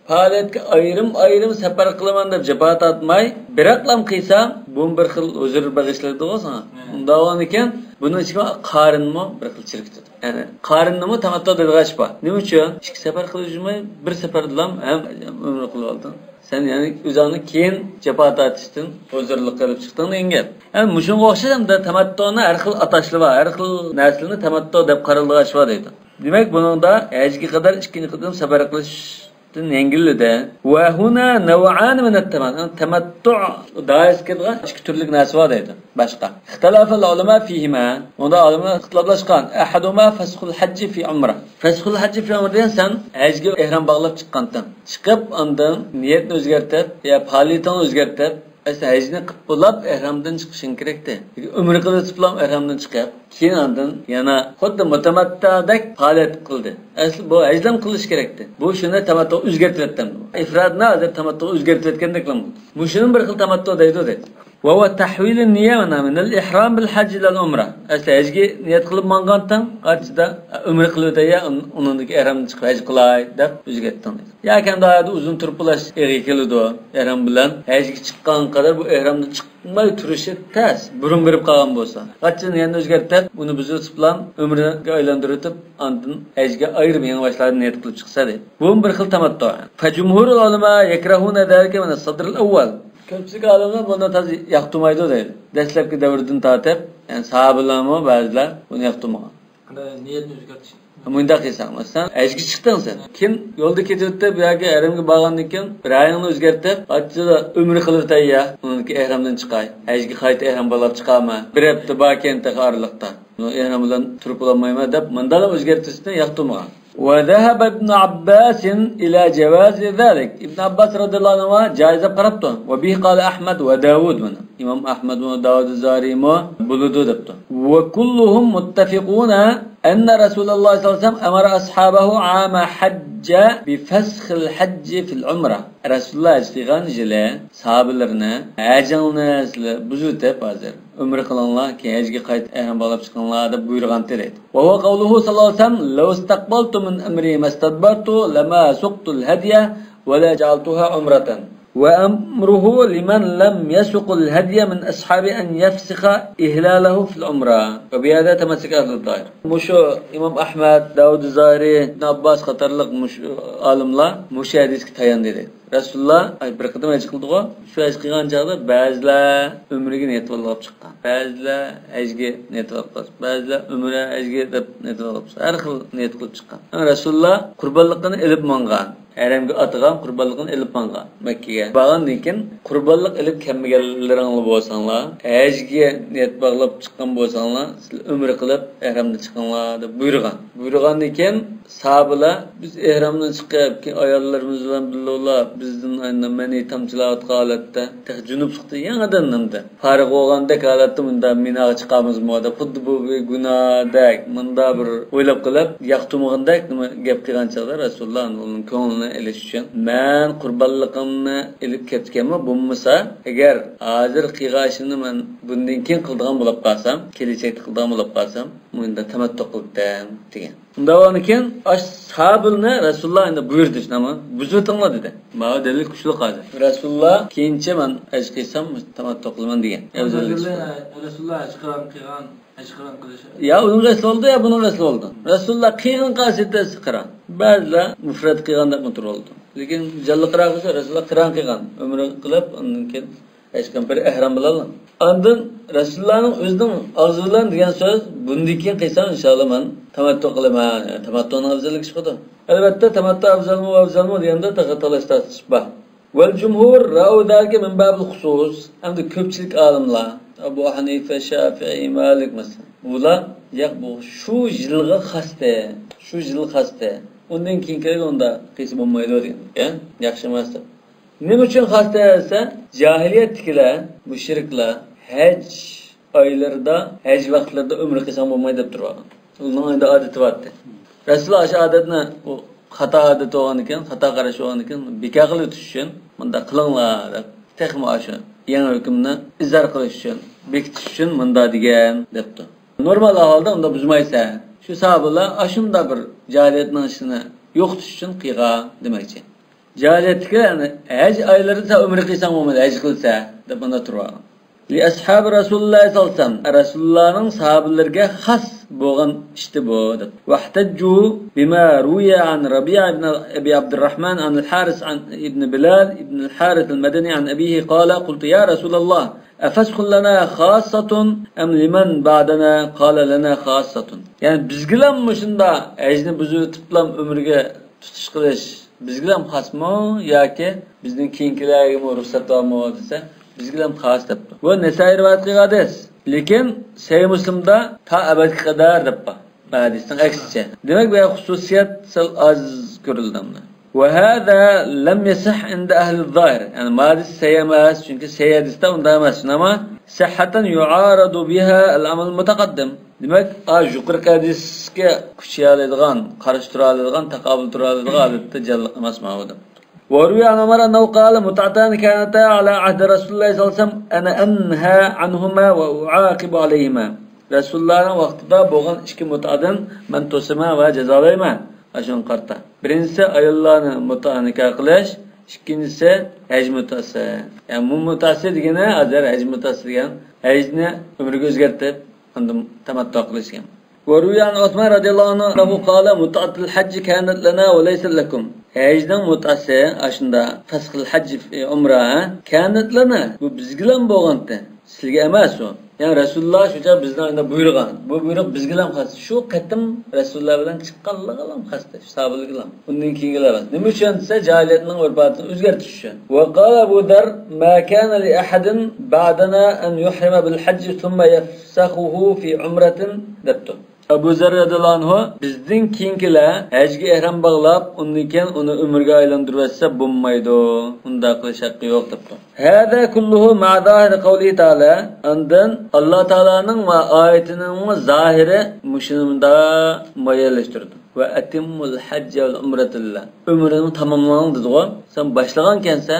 A: faoliyatga ayrim safar qilaman deb jabhat atmay, bir aqlam qilsam, bu bir xil o'zir bag'ishlaydi o'zing. Undan ekan, buning ichiga qarinmi bir xil chirikdi. Ya'ni qarinmi tamattu deg'ash bor. Nima uchun? Ikki safar qilishmay, bir safar bilan ham umr qilib olding. Sen yani o'zingni keyin jabhat atishdan o'zirlik qilib chiqding degan. Yani mushunga o'xshamda tamattuni har xil atashli bor, har xil narsalarni tamattu deb qaralg'ash bor deydi. Demek bununda hajga qadar ikkinchi qatim safar qilishdan yengillida va huna naw'an min at-tamattu. Tamattu doirasiga ikki turlik narsa bor deydi. Boshqa. Ixtilafal ulama fihima. Unda olimlar ixtiloflashgan. Ahaduma fasxul hajj fi umra. Fasxul hajj fi umra degan sen hajga ihrom bog'lab chiqqandan chiqib, undan niyatni o'zgartirib, ya faoliyatni o'zgartirib, Esa hecni qilib bo'lib ihramdan chiqishing kerakda. Umra qilib ham ihramdan chiqib, keyin ondan yana xuddi mutamattadek faoliyat qildi. Asli bu hecdan qilish kerakda. Bu shuni tamattu o'zgartirayotgan. Ifrodni hozir tamattu o'zgartirayotgandek qildi. Bu shuni bir xil tamattu deydi. Wa huwa tahwil an-niyya min al-ihram bil-hajj ila-al-umra. Asli hecga niyat qilib mangandan qachida umra qilibdi-ya, uningdagi ihramdan chiqib haj qilay deb o'zgartirdi. Yoki da uzun turpulash eri keldi. Ihram bilan hajga chiqqan qadar bu ihramdan chiqmay turishi tas. Burun berib qolgan bo'lsa, qachon yana o'zgartirib, uni biz bilan umraga aylantirib, ondan hajga ayirib yana boshlarni niyat qilib chiqsa de. Bu bir xil tamattu. Fa jumhurul ulama yakrahuna zalika min as-sadr al-awwal. Ko'pchilik olimlar buni tazi yoqtirmaydi deydi. Dastlabki davrdan tortib, ya'ni sahobalarmi ba'zilar buni yoqtirmagan.
B: Niyatni o'zgartirish.
A: Bunda qilsam, masalan, hajga chiqding sen. Kim yo'lda ketibdi, bu yerga ihramga borgandan keyin bir ayingni o'zgartirib, hajda umra qilib tayya, uniki ihramdan chiqay. Hajga qayta ihram bo'lib chiqama. Bir hafta bakenta xorliqda. Ihram bilan turib olmayman deb mandala o'zgartirishni yoqtirmagan. وذهب ابن عباس إلى جواز ذلك. ابن عباس رضي الله عنه جائزة قربته. وبه قال أحمد وداود من إمام أحمد وداود الزهري ما بلدو دبته. وكلهم متفقون أن رسول الله صلى الله عليه وسلم أمر أصحابه عام حج بفسخ الحج في العمرة. رسول الله استغان جله صحابلرنا عجلنا بزوته بازر umra qilinglar, keyin hajga qayt ihrom bo'lib chiqinglar deb buyurgan dedi. Va huwa qawluhu sallallohu alayhi vasallam: "Law istaqbaltu min amri mastadbartu lama suqtu al-hadya wa la ja'altuha umratan." Wa amruhu liman lam yasuq al-hadya min ashabi an yafsikha ihlalahu fil umra. Wa bi hada tamassaka al-dair. Musho Imam Ahmad, Davud Zahiri, Ibn Abbas qatorliq olimlar musho hadisga tayan dedi. Rasulullah bir qadam haj qildi-ku, shu haj qilgan chaqda ba'zilar umraga niyat qilib chiqqan. Ba'zilar hajga niyat qilib chiqqan. Ba'zilar umra hajga deb niyat qilib chiqqan. Har xil niyat qilib chiqqan. Rasulullah qurbonlikni ilib mangan. Haramga atgan qurbonlikni ilib mangan Makkaga. Borgandan keyin qurbonlik ilib kelmaganlaringiz bo'lsanglar, hajga niyat bog'lab chiqqan bo'lsanglar, sizlar umra qilib ihramdan chiqinglar deb buyurgan. Buyurgandan keyin sahobalar biz ihramdan chiqib, keyin ayollarimiz bilan birga bizden aynı meni tamçılayot holatda junublikda yangidan nimda farq bo'lgandek holatda bunda minaga chiqamizmi deb xuddi bu gunohdek bunda bir o'ylab qilib yoqtirmagandek nima gap qilgan chog'da Rasululloh uning ko'nglini elish uchun men qurbonligimni ilib ketganmi bo'lmasa agar hozir qilg'ashimni men bundan keyin qildigan bo'lib qolsam kelajakda qildigan bo'lib qolsam bunda tamattu qildim degan. Undan keyin ashabulni Rasululloh endi buyurdi nima buzutinglar dedi. Mana dalil kuchli hozir. Rasululloh keyincha men haj qilsam tamattu qilaman degan.
B: Rasululloh haj qilgan qilish.
A: Ya uning qasdi oldi ya buning qasdi oldi. Rasululloh qilgan qasdi qiran. Ba'zilar mufrad qilganda mutur oldi. Lekin jalli qiran qilsa Rasululloh qiran qilgan. Umra qilib undan keyin haj qilib bir ihrom bilan. Ondan Rasulullohning o'zining og'zidan degan so'z bundan keyin qilsam inshaalloh men tamattu qilaman. Tamattuning afzalligi chiqadi. Albatta tamattu afzalmi deganda taqatalashtish bor. Val jumhur ra'u zalika min babil xusus. Endi ko'pchilik olimlar Abu Hanifa, Shafi'i, Malik masalan. Bular yo'q bu shu yilga xasta. Shu yil xasta. Undan keyin kerak unda qilsa bo'lmaydi degan. Yaxshi emas. Nima uchun xasta esa jahiliyatdagilar, mushriklar haj oylarida, haj vaqtlarida umra qilsam bo'lmaydi deb turgan. Uning endi odati bordi. Rasululloh shu odatni u xato odat bo'lgan ekan, xato qarash bo'lgan ekan, bekor qilib o'tish uchun bunda qilinglar deb texmo shu yangi hukmni izhor qilish uchun, bekitish uchun bunda degan debdi. Normal ahvolda unda buzmaysa, shu sahobalar ashunda bir jahiliyatning ishini yo'qotish uchun qilgan demoqchi. Jahiliyatga yani haj oylarida umra qilsam bo'lmaydi, haj qilsa deb bunda turgan. Li ashab Rasululloh sallallohu alayhi vasallam Rasulullohning sahobalariga xas bo'lgan ishti bu deb. Wahtajju bima ruya an Rabi'a ibn Abi Abdurrahman an al-Haris an ibn Bilal ibn al-Harith al-Madani an abihi qala qultu ya Rasulullah afaskhun lana khassatun am liman ba'dana qala lana khassatun. Yani bizgilanmi shunda hajni buzib tutlam umrga tutish qilish bizgilam xasmi yoki bizning keyingilarga ruxsat bormi desa bizgilam xas debdi. Bu Nesai rivoyat qilgan hadis. Lekin Sahih Muslimda ta abadga qadar deb bor. Hadisning aksicha. Demak bu xususiyat sal az ko'rildi. وهذا لم يصح عند أهل الظاهر يعني ما دي سيماس çünkü seyediste undamaz ama sahhatan yuaradu biha al-amal mutaqaddim. Demek yuqorqi hadisga kuch oladigan, qarash tura oladigan, taqobil tura oladigan holatda jalliq emas ma'lum. وروي عن عمر أنه قال متعتان كانتا على عهد رسول الله صلى الله عليه وسلم أنا أنهى عنهما وأعاقب عليهما. Resulullah'ın vaktida bo'lgan ikki mut'adan men to'sima va jazolayman. Ashun qarta. Birinchisi ayollarni mut'a nikah qilish, ikkinchisi haj mut'asi. Yani bu mut'asi degani azar haj mut'asi degan hajni umriga o'zgartirib, unda tamattu qilishgan. وروي عن عثمان رضي الله عنه أنه قال متعة الحج كانت لنا وليس لكم. Hajdan mut'asi ashunda fasxul hajj umra kanat lana bu bizgilan bo'lganda sizga emas u. Yani Rasululloh shucha bizdan buyurgan. Bu buyruq bizgilan xos. Shu qatim Rasululloh bilan chiqqanligi ham xosda, sahobalar ham. Undan keyingilar. Nima uchun desa jahiliyatning urbatini o'zgartirish uchun. Wa qala Abu Dar ma kana li ahadin ba'dana an yuhrima bil hajj thumma yafsakhuhu fi umratin dabtu. Abu Zar radhiyallahu anhu bizning keyingilar hajga ihrom bog'lab, undan keyin uni umrga aylantirsa bo'lmaydi. Unda qilish haqqi yo'q debdi. Hada kulluhu ma zahir qawli ta'ala. Andan Alloh taolaning va oyatining zahiri mushunda moyallashtirdi. Va atimmul hajj val umratillah. Umrini tamomlang dedi-ku. Sen boshlagan ekansa,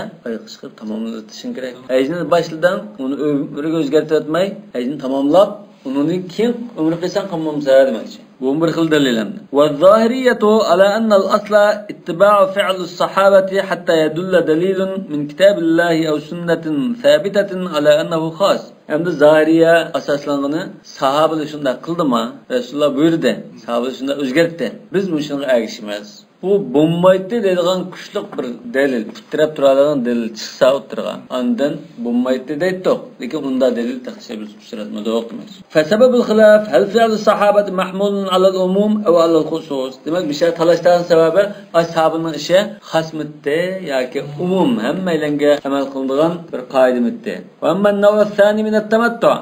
A: chiqib tamomlatishing kerak. Hajni boshladan uni umriga o'zgartirib o'tmay, hajni tamomlab unun kim umri qilsan qilmamsa demoqchi. Bu bir xil dalilandi. Va zohiriyatu ala anna al-asla ittiba'u fi'l as-sahabati hatta yadulla dalilun min kitabillahi aw sunnatin thabitatin ala annahu khas. Endi zohiriya asoslangani sahobalar shunday qildimi? Rasululloh buyurdi. Sahobalar shunday o'zgartdi. Biz shunga ergishimiz. Bu bombaytdi deydigan kuchli bir dalil, fitrab turadigan dalil chiqsa o'tirgan. Ondan bombaytdi deydi. Lekin unda dalil taxsibus suratmada o'qimiz. Fa sababul xilaf hal fi'l as-sahabat mahmulun ala al-umum aw ala al-khusus. Demak, bir şey talashdan sababi ashabning ishi xasmitdi yoki umum hammalarga amal qilinadigan bir qoidamitdi. Va amma an-naw' ath-thani min at-tamattu.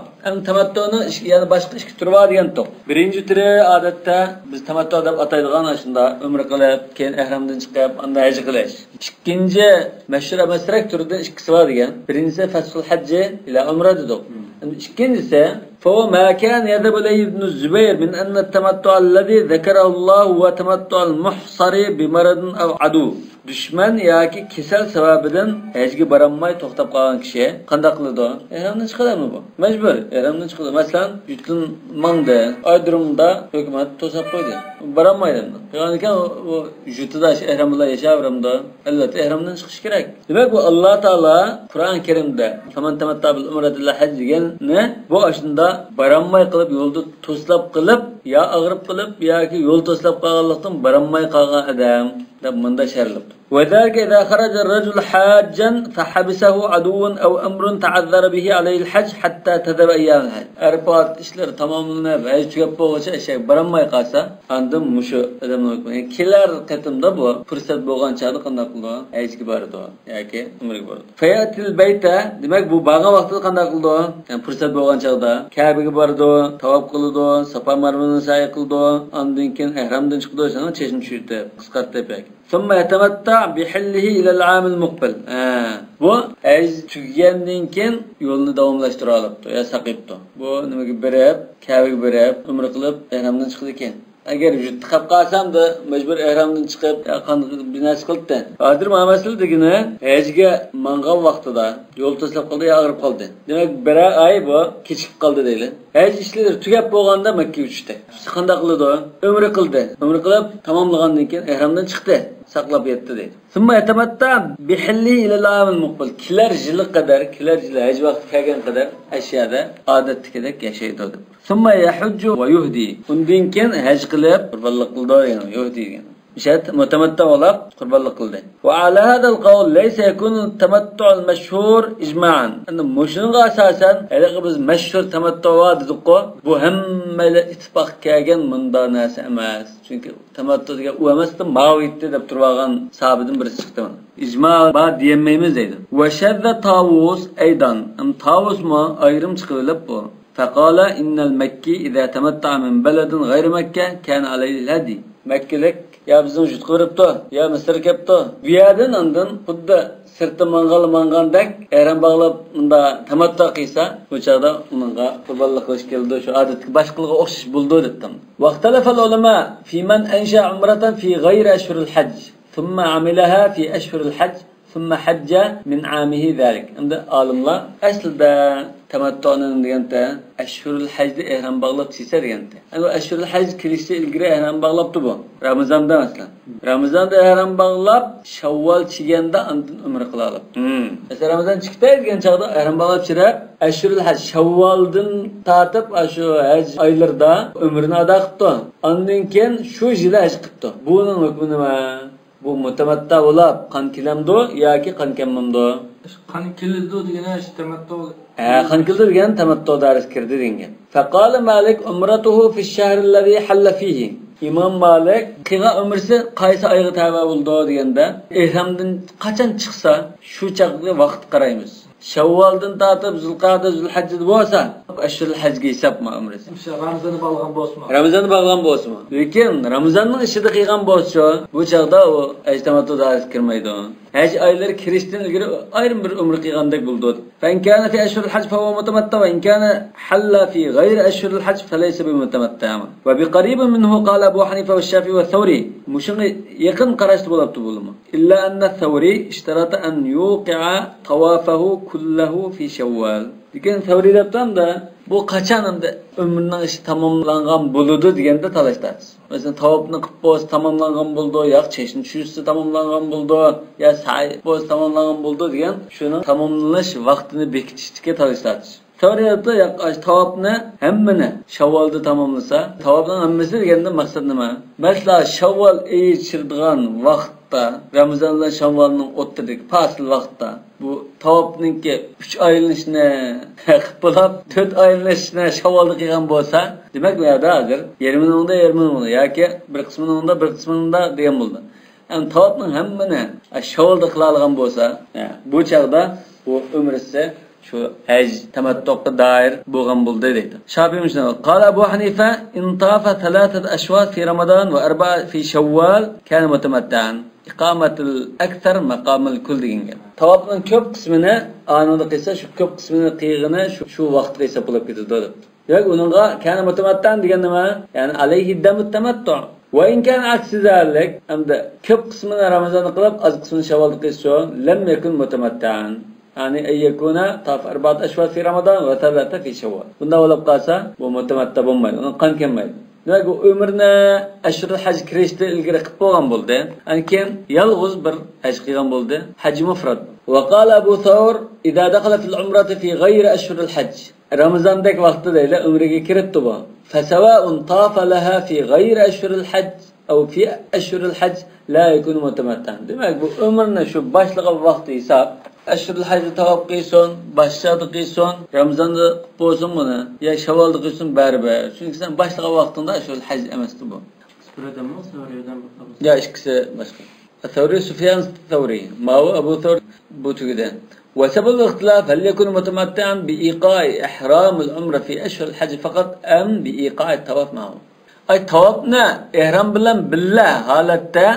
A: Tamattu'ni yani boshqa ishga turib degan to'q. Birinchi turi odatda biz tamattu deb ataydigan shunda umr qilib, keyin ihramdan chiqib, unda haj qilish. Ikkinchi mashhur masrak turidan ikkisi bor degan. Birinchisi fasl hajj ila umra dedik. İkincisi فهو ما كان يذهب إليه ابن الزبير من أن التمتع الذي ذكره الله هو تمتع المحصر بمرض أو عدو. Düşman yoki kasal sababidan hajga boramay to'xtab qolgan kishi qanday qiladi? Ehramdan chiqadimi bu? Majbur ehramdan chiqadi. Masalan, yutun mangda, Aydurumda hukumat to'sab qo'ydi. Boramaydi. Ya'ni u yutida ehram bilan yashayaprimda, albatta ehramdan chiqish kerak. Demak, bu Alloh taolo Qur'on Karimda "Faman tamatta bil umrati ila hajj" deganni bu ashunda boramay qilib yo'lda to'slab qilib, yo ag'rib qilib yoki yo'l to'slab qolganlikdan boramay qolgan odam deb munda sharlabdi. وذلك إذا خرج الرجل حاجا فحبسه عدو أو أمر تعذر به عليه الحج حتى تذهب أيام الحج. أربعة إشلر تمامنا بهاي تجيبه وشيء برما يقاسا عندهم مشو أدمنا يعني كلار قتم دبوا فرصة بوغان شادو قندا قلوا هايش كبار دوا يعني عمر كبار. فيأتي البيت دماغ بو باغا وقت قندا قلوا يعني فرصة بوغان شادا كعبة كبار دوا تواب قلوا دوا صفا مروة سعي قلوا عندهم كن إحرام دنش قلوا شنو تشين شويته قسقط بيك. ثم يتمتع بحله إلى العام المقبل. Bu az tugagandan keyin yo'lni davomlashtira olibdi, ya saqibdi. Bu nimaga berib, Ka'baga berib, umra qilib, ihramdan chiqdi ekan. Agar yutib qolsam-da, majbur ihramdan chiqib, qanday binas qildi. Hozir masala degani, hajga mangan vaqtida yo'l to'slab qoldi, og'rib qoldi. Demak, bir oy bu kechikib qoldi deyli. Haj ishlari tugab bo'lganda Makka uchdi. Qanday qildi? Umra qildi. Umra qilib tamomlagandan keyin ihramdan chiqdi. Saqlab yetdi deydi. Thumma yatamatta bihalli ila al-aam al-muqbil. Kilar yili qadar, kilar yili haj vaqti kelgan qadar ashyoda odatdagidek yashaydi dedi. Thumma yahujju va yuhdi. Undan keyin haj qilib qurbonlik qildi, ya'ni yuhdi degan. Mishat mutamatta olib qurbonlik qildi. Va ala hada al-qawl laysa yakunu at-tamattu al-mashhur ijma'an. Endi mushunga asosan, haliga biz mashhur tamattu dedik-ku, bu hammalar ittifoq kelgan munda narsa emas. Çünkü tamattu degan u emasdi, mavitdi deb turgan sahabidan birisi chiqdi. İcma ba diyemaymiz deydi. Va shadda Tavus aydan. Tavus ma ayrim chiqilib bu. Faqala innal makki idza tamatta min baladin ghayr Makka kana alayhi al-hadi. Makkalik ya bizning jut qiribdi, ya Misr kepti. Bu yerdan ondan xuddi sirti mangandak eran bağlab unda tamattu qilsa, bu chaqda unga qurbonlik qilish keldi. Shu odatga boshqalarga o'xshash bo'ldi dedim. Vaqtalafal ulama fi man ansha umratan fi ghayri ashhuril hajj, thumma amilaha fi ashhuril hajj. ثم حج من عامه ذلك. عند عالمlar aslida tamattu'ning deganda ashhurul hajda ihrom bog'lab sisa deganda. Ana ashhurul haj kirishga ilgari ihrom bog'labdi bu. Ramazonda masalan. Ramazonda ihrom bog'lab Shavvol chiganda undan umra qila olib. Masalan Ramazon chiqdi degan chaqda ihrom bog'lab chirab ashhurul haj Shavvoldan tortib shu haj oylarida umrini ado qildi. Undan keyin shu yil haj qildi. Buning hukmi nima? Bu mutamatta bo'lib qon kelamdi yoki qon kelmamdi?
B: Qon keldi degani tamattu.
A: Qon keldi degan tamattu daris kirdi degan. Faqala Malik umratuhu fi ash-shahr alladhi halla fihi. İmam Malik qilgan umrisi qaysi oyga tava bo'ldi deganda, ihramdan qachon chiqsa, shu chaqda vaqt qaraymiz. Shavvoldan tortib Zulqa'da, Zulhajjda bo'lsa, ashhurul hajga hisobma umrisi.
B: Ramazonni bog'lagan bo'lsa.
A: Ramazonni bog'lagan bo'lsa. Lekin Ramazonning ishida qilgan bo'lsa, bu chaqda u tamattu daris kirmaydi. Haj oylari kirishdan ilgari ayrim bir umr qilgandek bo'ldi. Fa in kana fi ashhuril hajj fa huwa mutamatta va in kana halla fi ghayri ashhuril hajj fa laysa bi mutamatta. Va bi qarib minhu qala Abu Hanifa va Shafi'i va Thawri. Mushunga yaqin qarashdi bo'libdi bo'limi. Illa anna Thawri ishtarata an yuqi'a tawafahu kullahu fi Shawwal. Lekin Thawri debdanda bu qachon endi umrning ishi tamomlangan bo'ladi deganda talashdi. Mesela tavafni qilib bo'lsa tamomlangan bo'ldi, yoki cheshni tushirsa tamomlangan bo'ldi, yo sa'i bo'lsa tamomlangan bo'ldi degan shuni tamomlanish vaqtini bekitishga talashadi. Teoriyada tavafni hammani Shavvolda tamomlasa, tavafning hammasi deganda maqsad nima? Masalan, Shavvol oyi chirdigan vaqtda, Ramazon bilan Shavvolning o'rtadagi fasl vaqtda bu tavafninki 3 oylanishni qilib 4 oylanishni Shavvolda qilgan bo'lsa, demak bu yerda hozir yarmini yoki bir qismini bir qismini degan bo'ldi. Yani tavafning hammani Shavvolda qila olgan bo'lsa, bu chaqda bu umrisi şu haj tamattuqqa dair bo'lgan bo'ldi deydi. Shafi'i mushna qala Abu Hanifa intafa 3 ashwat fi Ramadan va 4 fi Shawwal kana mutamattan. İqamatul akthar maqamul kull degan. Tavafning ko'p qismini anida qilsa, shu ko'p qismini qilg'ini shu vaqtga hisob bo'lib ketadi. Yo'q, uningga kana mutamattan degan nima? Ya'ni alayhi damut tamattu. Va in kana aksi zalik, hamda ko'p qismini Ramazonda qilib, az qismini Shavvolda qilsa, lam yakun mutamattan. Yani eyyekuna taf 4 ashvat fi Ramazon va 3 fi Shawwal. Bunda bo'lib qolsa, bu mutamatta bo'lmaydi. Uni qon kelmaydi. Demak, bu umrni ashhurul haj kirishda ilgari qilib qo'ygan bo'ldi. Yani keyin yolg'iz bir haj qilgan bo'ldi. Haj mufrad. Va qala Abu Thawr idza dakhala fil umrati fi ghayri ashhuril haj. Ramazondek vaqtida umraga kiribdi bu. Fasawa'un tafa laha fi ghayri ashhuril haj aw fi ashhuril haj la yakunu mutamattan. Demak, bu umrni shu boshlig'i vaqti hisob ashhurul hajda tavaf qilsin, boshlarda qilsin, Ramazonda bo'lsin buni, yo Shavvolda qilsin baribir. Chunki sen boshlig'i vaqtida ashhurul haj emasdi bu.
C: Suradan Suriyadan boshqa.
A: Ya ikkisi boshqa. Thawri Sufyan Thawri, Mawu Abu Thawr bu tugida. Wa sabab al-ikhtilaf hal yakun mutamatti'an bi iqa'i ihram al-umra fi ashhur al-hajj faqat am bi iqa'i tawaf ma'hu. Ay tavafni ihrom bilan billa holatda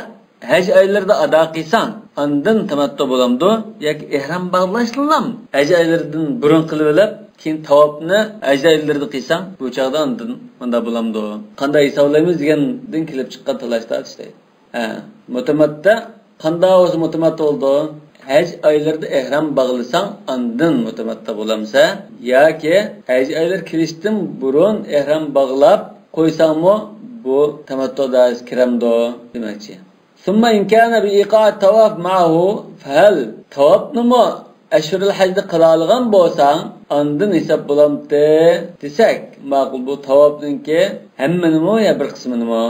A: haj oylarida ado qilsan, ondan tamattu bo'lamdi yoki ihrom bog'lashlanam. Haj oylaridan burun qilib olib, keyin tavafni haj oylarida qilsan, bu chaqda ondan bunda bo'lamdi. Qanday hisoblaymiz degandan kelib chiqqan talashda işte. Mutamatta qanday o'zi mutamatta bo'ldi? Haj oylarida ihrom bog'lasang, ondan mutamatta bo'lamsa, yoki haj oylar kirishdan burun ihrom bog'lab qo'ysangmi, bu tamattuda kiramdi demakchi. ثم إن كان بإيقاع التواف معه فهل تواف نما أشهر الحج قلالغان بوسان عندن حساب بلامته تسك معقول بو تواف نكى هم نمو يا برقسم نمو.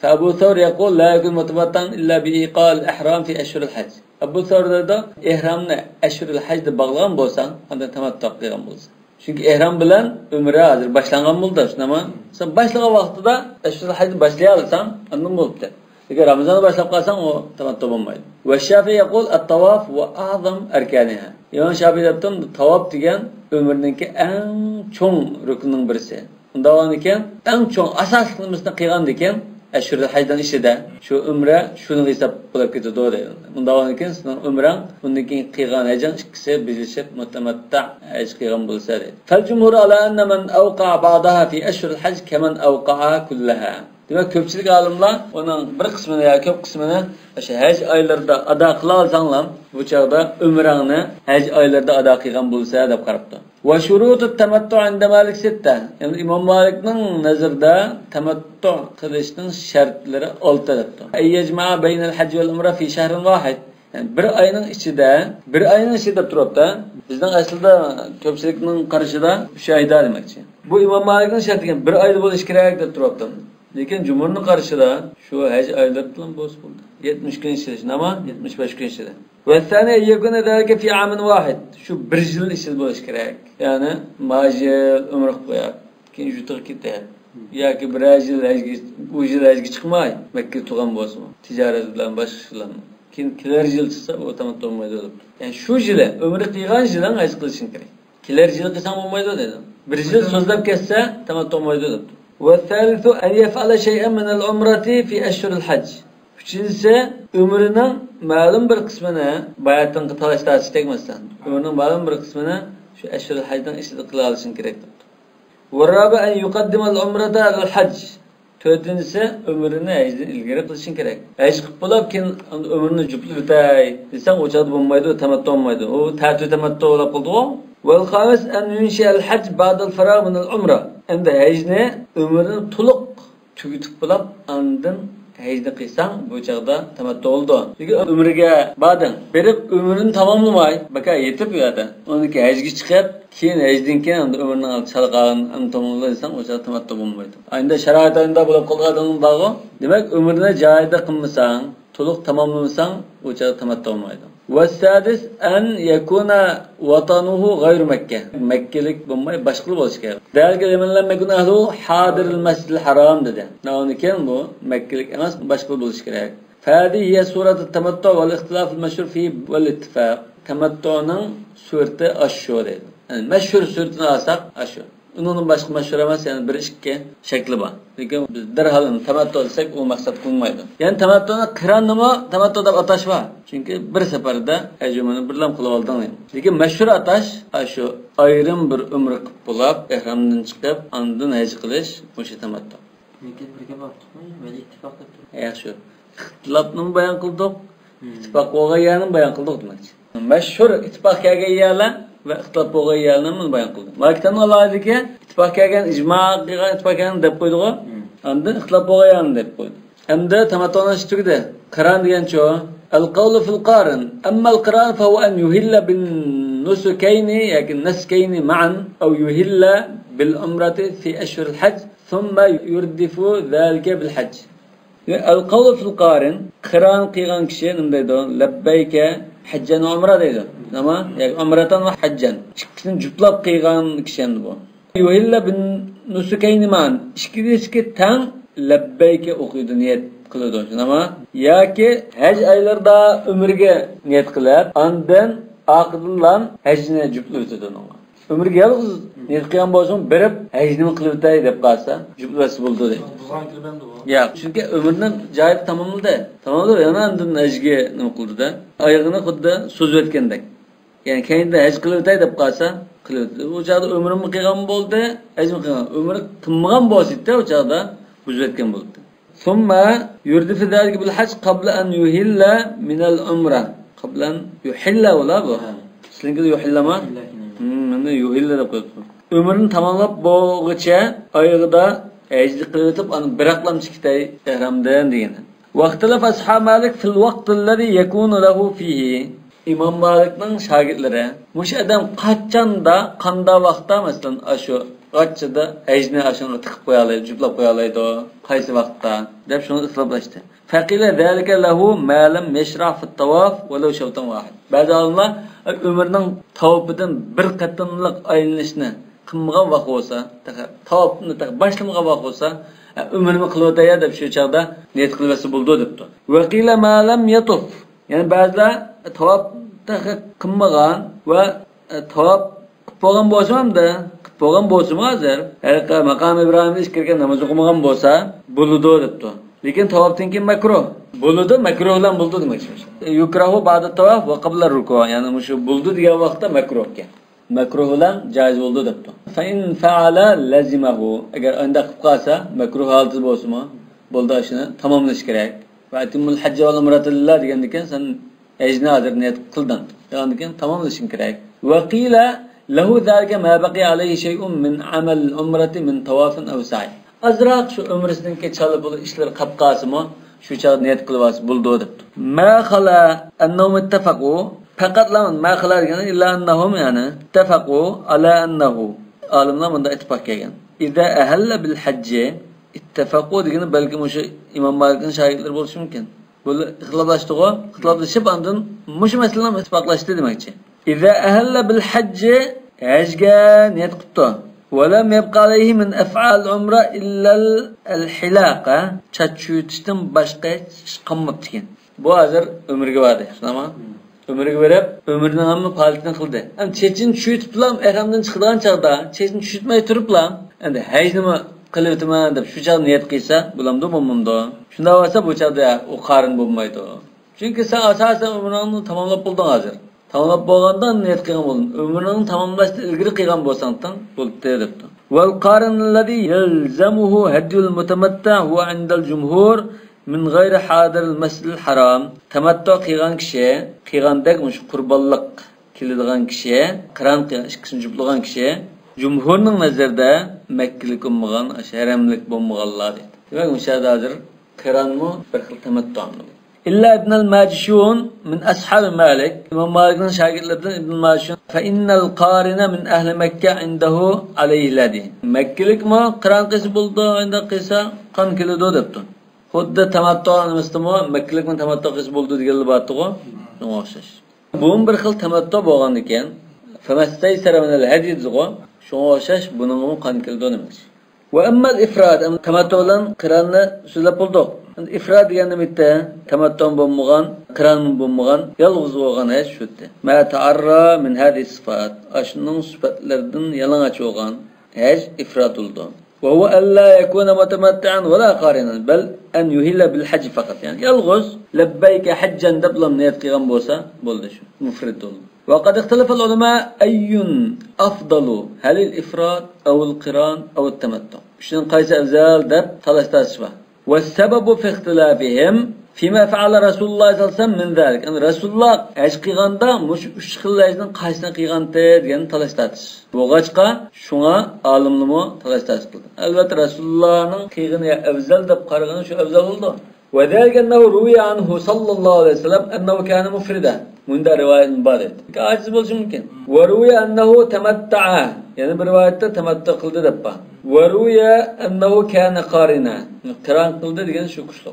A: فأبو ثور يقول لا يكون متمتعا إلا بإيقاع الإحرام في أشهر الحج. أبو ثور ده إحرامنا أشهر الحج بغلغان بوسان عندن تمتع قلغان بوسان. Çünkü ihram bilen ömre hazır başlangan buldu. Ama sen başlayan vaxtıda Ashhurul hajni başlayalsan andan bo'libdi. Agar Ramazonni boshlab qolsang, o tamattu bo'lmaydi. Va Shafi'i yaqul at-tawaf va a'zam arkaniha. Imom Shafi'i aytdim, tawaf degan umrninki eng cho'ng ruknning birisi. Undan ekan, eng cho'ng asosli qilgan ekan, ashhurul hajdan ishida shu umra shuni hisob qilib ketadi deydi. Bundan keyin sizning umrang undan keyin qilgan hajing ikkisi birlashib mutamatta haj qilgan bo'lsa deydi. Fal jumhur ala anna man awqa'a ba'daha fi ashhuril hajj kaman awqa'a kullaha. Demek ko'pchilik olimlar uning bir qismini yoki ko'p qismini o'sha haj oylarida ado qila olsanglar, bu chaqda umrangni haj oylarida ado qilgan bo'lsa deb qarabdi. Va shurutut tamattu inda Malik sitta. Yani Imom Malikning nazarida tamattu qilishning shartlari 6 debdi. Ayyajma baynal hajj wal umra fi shahrin wahid. Yani bir ayning ichida turibdi. Bizning aslida ko'pchilikning qarashida 3 oyda demakchi. Bu Imom Malikning shartiga bir oyda bo'lish kerak deb turibdi. Lekin jumhurning qarashida shu haj oylari bilan bo'z bo'ldi. 70 kun ishlash, nima? 75 kun ishlash. Va thani yakuna dalika fi amin wahid. Shu bir yil ishil bo'lish kerak. Ya'ni majil umr qo'yib, keyin juda ketadi. Yoki bir yil hajga chiqmay, Makka tug'an bo'lsa, tijorat bilan boshqalar. Keyin kelar yil chiqsa, u tamattu bo'lmaydi deb. Ya'ni shu yil umr qilgan yildan haj qilishing kerak. Kelar yil qilsang bo'lmaydi dedi. Bir yil so'zlab ketsa, tamattu bo'lmaydi deb. والثالث أن يفعل شيئا من العمرة في أشهر الحج. Üçüncüsü ömrünün malum bir kısmını bayattan qıtalaştırışı tekmezsen. Ömrünün malum bir kısmını şu Ashhurul Haj'dan işide kıla alışın gerektir. Ve en yuqaddima al-umrata al-hajj. Dördüncüsü ömrünü hajdan ilgari qilishing kerak. Haj qilib bo'lib keyin ömrünü juplab o'tay desang o'chadi bo'lmaydi, tamattu bo'lmaydi. U tamattu bo'lib qoldi-ku. Vel khamis en yunshi al-hajj ba'da al-faragh min al-umra. Endi hajni ömrünü to'liq tugatib bo'lib, andin hajni qilsang bu chaqda tamattu bo'ldi. Chunki umriga badin berib ömrünü tamamlamay, baka yetib u yerda. Uniki hajga chiqib, keyin hajdan keyin ömrünü chalqag'ini tamamlasang o chaqda tamattu bo'lmaydi. Endi sharoitida bo'lib qolganning bog'i, demak ömrünü joyida qilmasang, to'liq tamamlamasang o chaqda tamattu bo'lmaydi. والسادس أن يكون وطنه غير مكة. مكة بماي باشقل بولشكا. ذلك لمن لم يكن أهله حاضر المسجد الحرام ده. نحن كان بو مكة أمس باشقل بولشكا. فهذه هي سورة التمتع والاختلاف المشهور فيه والاتفاق. تمتعنا سورة أشهر. يعني مشهور سورة أساق أشهر. Onun başka meşhur emas, yani bir iki şekli var. Lekin biz derhal tamattu olsak o maksat kılmaydı. Yani tamattu'na qiran nima? Tamattu deb atash var. Çünkü bir seferde hajmini birlam qilib olding. Lekin meşhur atash shu ayrim bir umr qilib bo'lib, ihramdan chiqib, andin haj qilish o'sha tamattu.
C: Lekin birga boribmi? Mana ittifoq qilib.
A: Yaxshi. Ixtilofni bayon qildik. Ittifoq bo'lganini bayon qildik demakchi. Meşhur ittifoq kelgan yerlar ve ixtilof bo'lgan yerlarni bayon qildim. Malikdan Allohga ittifoq kelgan, ijmo qilgan ittifoq kelgan deb qo'ydi-ku. Endi ixtilof bo'lgan yerni deb qo'ydi. Endi tamattuning tugdi. Qiran degancha al-qawlu fil qarin. Amma al-qiran fa huwa an yuhilla bin nusukayni yakin naskayni ma'an aw yuhilla bil umrati fi ashhur al-hajj thumma yurdifu zalika bil hajj. Al-qawlu fil qarin qiran qilgan kishi nima deydi? Labbayka hajjan umra deydi. Nima? Yani umratan va hajjan. İkisini juplab qilgan kishi endi bu. Yuhilla bin nusukayni ma'an. Ikki tang labbayka o'qiydi, niyat qiladi. Nima? Yoki haj oylarida umrga niyat qilib, undan oqidan hajni juplab o'tadi unga. Umrga yolg'iz niyat qilgan bo'lsa, berib hajni qilib o'tay deb qolsa, juplasi bo'ldi deydi. Ya, chunki umrning joyini tamomladi. Tamomladi, yana undan hajga nima qildi-da? Oyog'ini xuddi so'z o'tgandek. Yani keyinda haj qilib o'tay deb qolsa, qilib o'tdi. O chaqda umrimni qilgan bo'ldi, hajni qilgan. Umri qilmagan bo'lsa-da, o chaqda buzayotgan bo'ldi. Thumma yurdi fi zalika bil hajj qabla an yuhilla min al umra. Qabla an yuhilla wala bu. Sizlarga yuhillama? Menda yuhilla deb qo'yibdi. Umrini tamomlab bo'lguncha oyog'ida hajni qilib o'tib, uni biraqlam chiqtay ihramdan degan. Vaqtlaf ashab Malik fil vaqt allazi yakunu lahu fihi. İmam Malik'nin şagirdleri muş adam qachanda qanda vaqtda masalan ashu qachida hajni ashuni tiqib qo'yalaydi, juplab qo'yalaydi, qaysi vaqtda deb shuni ixtiloflashdi. Faqila zalika lahu ma lam yashrah fi at-tawaf walau shawtan wahid. Ba'zi olimlar umrning tavofidan bir qatimliq aylanishni qilmagan vaqt bo'lsa, tavofni boshlamagan vaqt bo'lsa, umrni qilib o'tay deb shu chaqda niyat qilsa bo'ldi debdi. Vaqila ma lam yatuf. Yani ba'zilar tavof qilmagan va tavof qilib bo'lgan bo'lsa-da, qilib bo'lgan bo'lsa hozir, maqam Ibrohimga kirgan namoz o'qimagan bo'lsa, bo'ladi debdi. Lekin tavofdan keyin makruh. Bo'ldi, makruh bilan bo'ldi demak. Yukrahu ba'da tavof va qabla ruku. Ya'ni shu bo'ldi degan vaqtda makruh ekan. Makruh bilan joiz bo'ldi debdi. Fa in fa'ala lazimahu. Agar unda qilib qolsa, makruh holati bo'lsa-mu, bo'ldi ishini tamomlash kerak. Va atimul hajj va umrata lillah degan ekan, sen hajni hozir niyat qilding. Ya'ni ekan tamomlashing kerak. Va qila lahu zalika ma baqiya alayhi shay'un min amal umrati min tawafin aw sa'i. Azroq shu umrisidan kechalib bo'lib ishlar qilib qolsa-mu, shu chaq niyat qilib olsa bo'ldi debdi. Ma khala annahum ittafaqu faqat ma khala degani illa annahum yani ittafaqu ala annahu olimlar bunda ittifoq kelgan. Idza ahalla bil hajj ittafaqu degani balki o'sha Imom Malikning shogirdlari bo'lishi mumkin. Bu ixtiloflashib andan mush masalani ittifoqlashdi demakchi. Idza ahalla bil hajj hajga niyat qildi. وَلَمْ يَبْقَ عَلَيْهِ مِنْ أَفْعَالِ الْعُمْرَةِ إِلَّا الْحِلَاقَةِ Çaçuyutishdan başqa qilmabdi ekan. Bu hozir umrga bordi, shunami? Umrga berib, umrning hamma faoliyatini qildi. Endi chechin tushitiblam, ehramdan chiqadigan chaqda, chechin tushitmay turiblam. Endi hajnimi qilib o'taman deb shu chaq niyat qilsa, bo'lamdi, bo'lmamdi. Shunda bo'lsa bu chaqda u qarin bo'lmaydi. Chunki sen asosan umrni tamomlab bo'lding hozir. Tamamlab bo'lgandan niyat qilgan bo'lding. Umrni tamomlashdan ilgari qilgan bo'lsangdan bo'ldi debdi. Wal qarin alladhi yalzamuhu hadyul mutamatta huwa 'inda al-jumhur min g'ayri hadir al-masjid al-haram. Tamattu qilgan kishi, qilgandek shu qurbonlik keladigan kishi, qiron qilgan ikkisini juplagan kishi jumhurning nazarida Makkalik bo'lmagan, haramlik bo'lmaganlar dedi. Demak, o'sha hozir qironmi bir xil tamattu. İlla ibn al-Majishun min ashab Malik. İmam Malik'in şagirdlerinden ibn al-Majishun. Fa innal qarina min ahli Mekke indahu alayhi ladi. Mekkelik mi? Qiron qilsa bo'ldi, endi qilsa qon keladi debdi. Xuddi tamattu nimastimi? Mekkelik mi tamattu qilsa bo'ldi deganlar bordi-ku. Shunga o'xshash. Bu bir xil tamattu bo'lgan ekan. Famastaysara min al-hadi deg'i. Shunga o'xshash buning qon keladi demak. Wa amma al-ifrad, tamattu bilan qironni so'zlab bo'ldik. İfrad degani bitta tamatton bo'lmagan, qiron bo'lmagan, yolg'iz bo'lgan haj shudi. Ma ta'arra min hadhihi sifat. Ashunning sifatlaridan yalang'och bo'lgan haj ifrad bo'ldi. Wa huwa alla yakuna mutamatti'an wa la qarinan, bal an yuhilla bil hajj faqat. Yani yolg'iz labbayka hajjan deb niyat qilgan bo'lsa, bo'ldi shu. Mufrid bo'ldi. Wa qad ikhtalafa al-ulama ayyun afdalu, hal al-ifrad aw al-qiran aw at-tamattu. Shundan qaysi afzal deb talashtirishdi. والسبب في اختلافهم فيما فعل رسول الله صلى الله عليه وسلم من ذلك. Yani Rasulullah haj qilganda mush 3 xil hajning qaysini qilganda degan talashtirdi. Bo'g'achqa shunga olimlarmi talashtirdi qildi. Albatta Rasulullohning qilgani afzal deb qaragani shu afzal bo'ldi. Wa zalika annahu ruwiya anhu sallallohu alayhi vasallam annahu kana mufrida. Bunda rivoyat bor edi. Ajiz bo'lishi mumkin. Wa ruwiya annahu tamatta'a. Yani bir rivoyatda tamattu qildi deb bor. Wa ruwiya annahu kana qarina. Qiron qildi degan shu kuchli.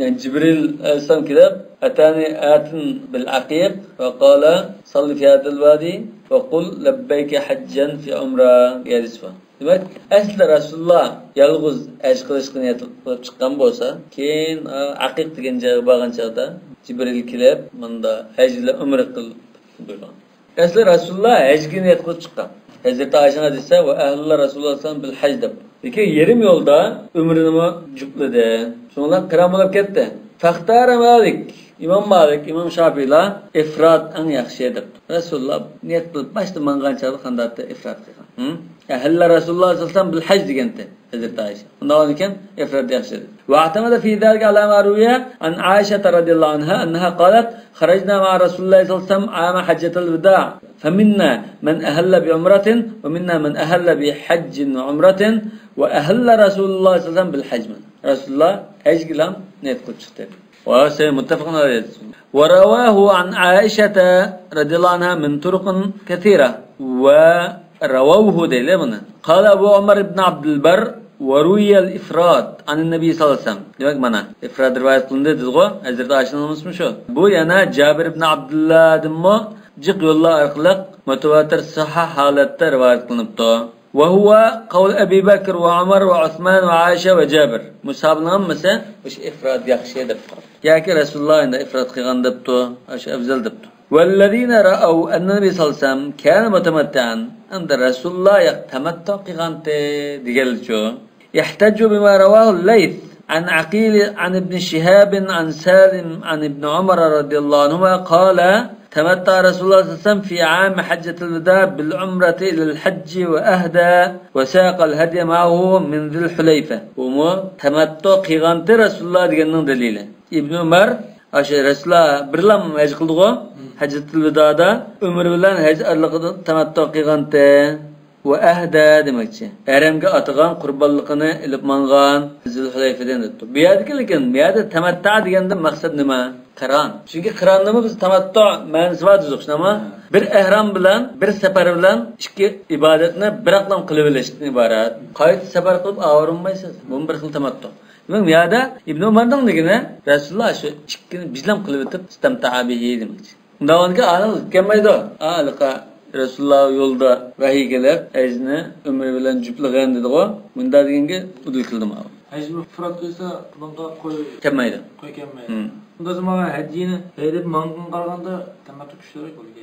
A: Yani Jibril alayhisalom kelib, atani atin bil aqiq va qala salli fi hadal wadi va qul labbayka hajjan fi umra yadisfa. Demak, asli Rasulullah yolg'iz haj qilishni niyat qilib chiqqan bo'lsa, keyin aqiq degan joyga borgan chaqda Jibril kelib, bunda haj ila umra qil buyurgan. Asli Rasulullah hajga niyat qilib chiqqan. Hazreti Ayşe desa va ahlullah Rasululloh sallallohu bil haj deb. Lekin yerim yo'lda umrini jupladi. So'ngra qiron bo'lib ketdi. Faxtara Malik, Imom Malik, Imom Shafiylar ifrod eng yaxshi deb. Rasululloh niyat qilib boshda manganchalik qandatda ifrod qilgan. Ahalla Rasululloh sallallohu alayhi vasallam bil haj deganda Hazreti Ayşe. Undan keyin ifrod yaxshi. Va atamada fi zalika ala maruya an Aisha radhiyallohu anha annaha qalat kharajna ma Rasululloh sallallohu alayhi vasallam ama hajjatul wada. فمنا من أهل بعمرة ومنا من أهل بحج وعمرة وأهل رسول الله صلى الله عليه وسلم بالحج. رسول الله حج لم نتقل شتى. وهذا متفق عليه. ورواه عن عائشة رضي الله عنها من طرق كثيرة ورواه دليلنا. قال أبو عمر بن عبد البر وروي الإفراد عن النبي صلى الله عليه وسلم. demek mana ifrad rivayet qilindi dedigo. Hazrat Aishaning ismi shu. Bu yana Jabir ibn Abdullah dimmo jiq yo'llar orqali mutawatir sahih holatda rivoyat qilinibdi. Va huwa qawl Abu Bakr va Umar va Usman va Aisha va Jabir. Musabning hammasi o'sha ifrod yaxshi deb qaradi. Yoki Rasululloh endi ifrod qilgan debdi, o'sha afzal debdi. Vallazina ra'aw anna nabiy sallallohu alayhi vasallam kana mutamatti'an. Anda Rasululloh tamattu qilganda degancha. Yahtaju bima rawahu al-Layth عن عقيل عن ابن شهاب عن سالم عن ابن عمر رضي الله عنهما قال تمتع رسول الله صلى الله عليه وسلم في عام حجة الوداع بالعمرة إلى الحج وأهدى وساق الهدي معه من ذي الحليفة ومو تمتع قيغانت رسول الله ديگنن دليل ابن عمر aşı Resulullah birlam haj qildigo hajjatul vidoda umr bilan haj arligida tamattu qilganda va ahda demakchi haramga atgan qurbonligini ilib mangan Zulhulayfadan o'tdi. Bu yerda lekin bu yerda tamattu deganda maqsad nima? Qiron. Chunki qironni biz tamattu ma'nosi bor dedik, nima? Bir ihrom bilan, bir safar bilan ikki ibodatni bir aqlam qilib olishdan iborat. Qayta safar qilib avrinmaysiz. Bu bir xil tamattu. Bu yerda İbn Umarning degani Rasululloh shu ikkini bizlam qilib o'tib istamtaabihi demakchi. Undavanga anil kelmaydi. Alqa Rasululloh yo'lda vahiy kelib, ajni umr bilan juplagan dedi-ku. Bunda deganga udul qildim.
B: Haj ifrod qilsa, bunga qo'y
A: kelmaydi.
B: Qo'y kelmaydi. Unda zaman hajini haydab mangun qolganda tamattu kuchliroq bo'lgan.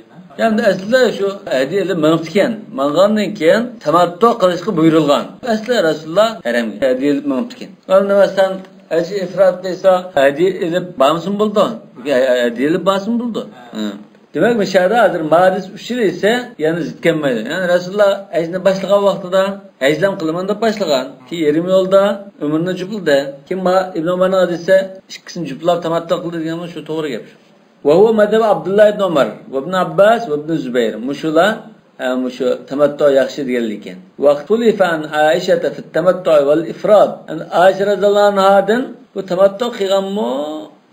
A: Yani aslida shu hadiyalar mantikan. Mangandan keyin tamattu qilishga buyurilgan. Aslida Rasululloh haramga hadiyalar mantikan. Olmasan haji ifrod qilsa, hadiya ilib bamsin bo'ldi. Hadiyalar bamsin bo'ldi. Demek bu şerda hazır madis uçuru ise yani zitkenmeydi. Yani Resulullah hajni başlagan vaqtida hajlam qilmanda başlagan ki yerim yolda ömrünü cüplüde. Kim İbn Umar'ın hadise ikkisini cüplab tamattu qildi degan shu to'g'ri gap. Ve huwa madhab Abdullah ibn Umar ve ibn Abbas ve ibn Zubayr. Mushula mushu tamattu yaxshi deganlikan. Vaqtulifa an Aisha fi tamattu wal ifrad. An Aisha radhiyallohu anhadan bu tamattu qilganmi,